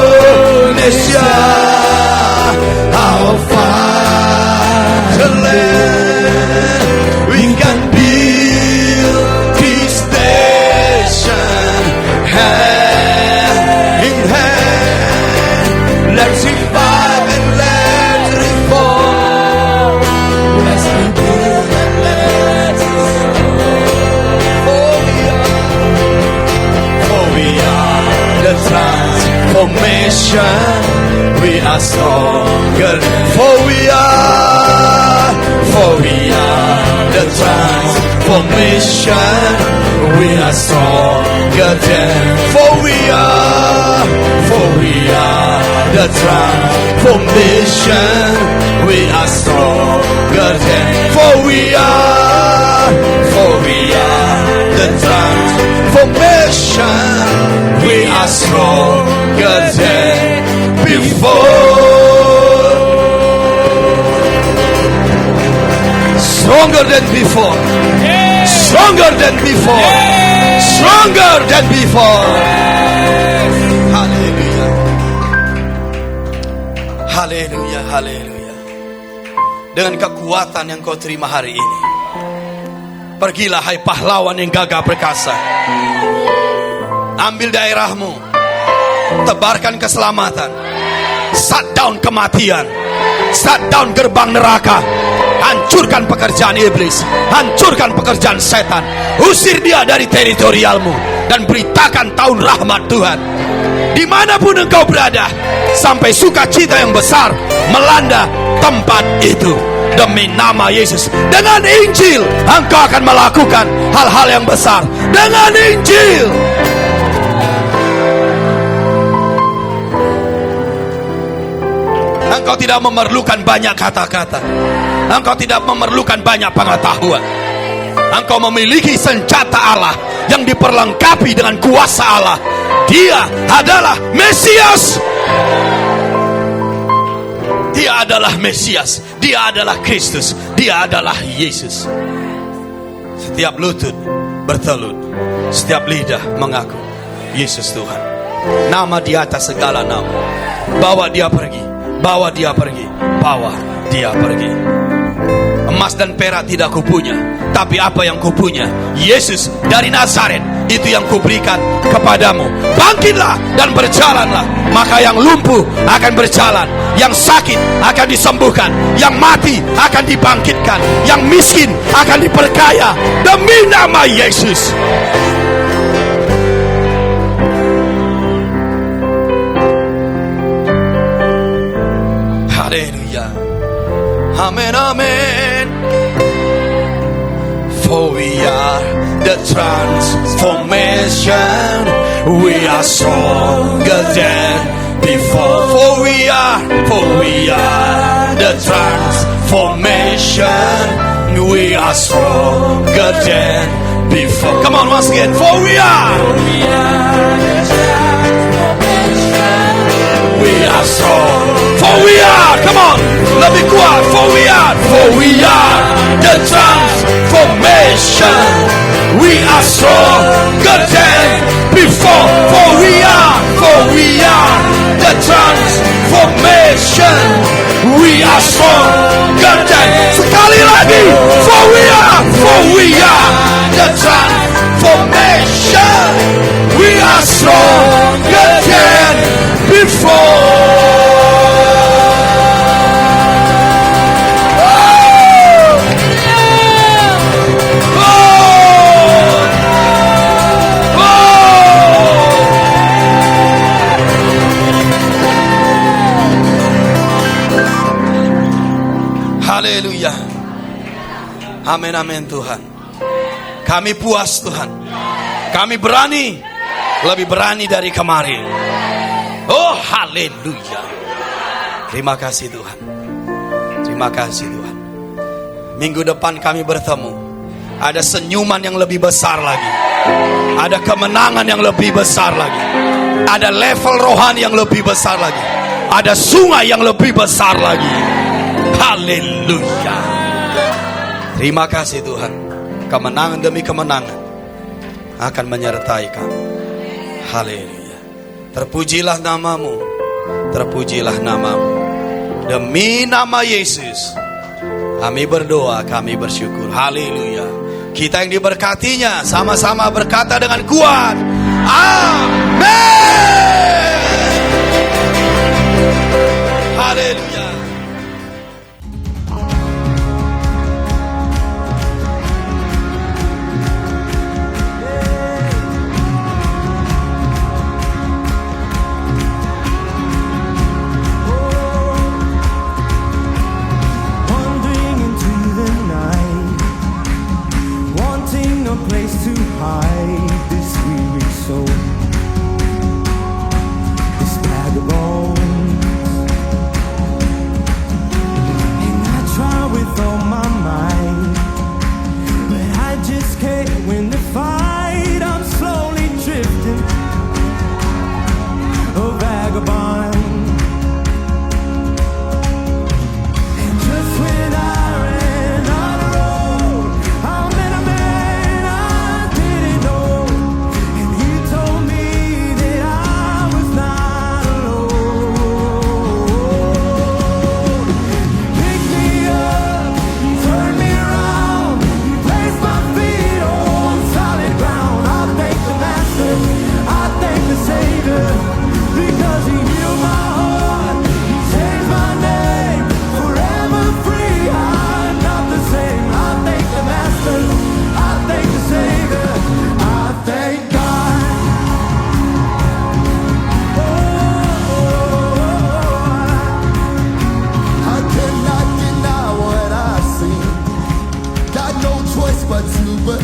Indonesia, our fatherland. We can build this nation hand in hand. Let's revive and let's reform. Let's rebuild and let's restore. For we are the transformation. We are stronger. For we are the transformation. We are stronger than. For we are the transformation. We are stronger than. For we are the transformation. We are stronger than before. Stronger than before. Stronger than before. Stronger than before. Haleluya. Haleluya, haleluya. Dengan kekuatan yang kau terima hari ini, pergilah hai pahlawan yang gagah perkasa. Ambil daerahmu, tebarkan keselamatan, shut down kematian, shut down gerbang neraka. Hancurkan pekerjaan iblis, hancurkan pekerjaan setan, usir dia dari teritorialmu, dan beritakan tahun rahmat Tuhan. Dimanapun engkau berada, sampai sukacita yang besar melanda tempat itu. Demi nama Yesus, dengan Injil engkau akan melakukan hal-hal yang besar. Dengan Injil. Engkau tidak memerlukan banyak kata-kata. Engkau tidak memerlukan banyak pengetahuan. Engkau memiliki senjata Allah yang diperlengkapi dengan kuasa Allah. Dia adalah Mesias. Dia adalah Mesias. Dia adalah Kristus. Dia adalah Yesus. Setiap lutut bertelut, setiap lidah mengaku Yesus Tuhan. Nama di atas segala nama. Bawa dia pergi. Bawa dia pergi. Bawa dia pergi. Emas dan perak tidak kupunya, tapi apa yang kupunya, Yesus dari Nazaret, itu yang kuberikan kepadamu. Bangkitlah dan berjalanlah. Maka yang lumpuh akan berjalan, yang sakit akan disembuhkan, yang mati akan dibangkitkan, yang miskin akan diperkaya demi nama Yesus. Haleluya. Amin, amin. For we are the transformation. We are stronger than before. For we are the transformation. We are stronger than before. Come on, once again. For we are the transformation. We are strong. For we are, come on, lebih kuat. For we are the transformation. We are stronger than before. For we are the transformation. We are stronger than. Sekali lagi. For we are the transformation. We are stronger than before. Haleluya. Amin, amin Tuhan. Kami puas Tuhan. Kami berani. Lebih berani dari kemarin. Oh haleluya. Terima kasih Tuhan. Terima kasih Tuhan. Minggu depan kami bertemu. Ada senyuman yang lebih besar lagi. Ada kemenangan yang lebih besar lagi. Ada level rohani yang lebih besar lagi. Ada sungai yang lebih besar lagi. Haleluya. Terima kasih Tuhan. Kemenangan demi kemenangan akan menyertai kami. Haleluya. Terpujilah namamu. Terpujilah namamu. Demi nama Yesus kami berdoa, kami bersyukur. Haleluya. Kita yang diberkatinya sama-sama berkata dengan kuat, amin. Haleluya. Place to hide this weary soul, this vagabond. And I try with all my might, but I just can't win the fight. I'm slowly drifting, a vagabond. And just when I ran out of road, I met a man but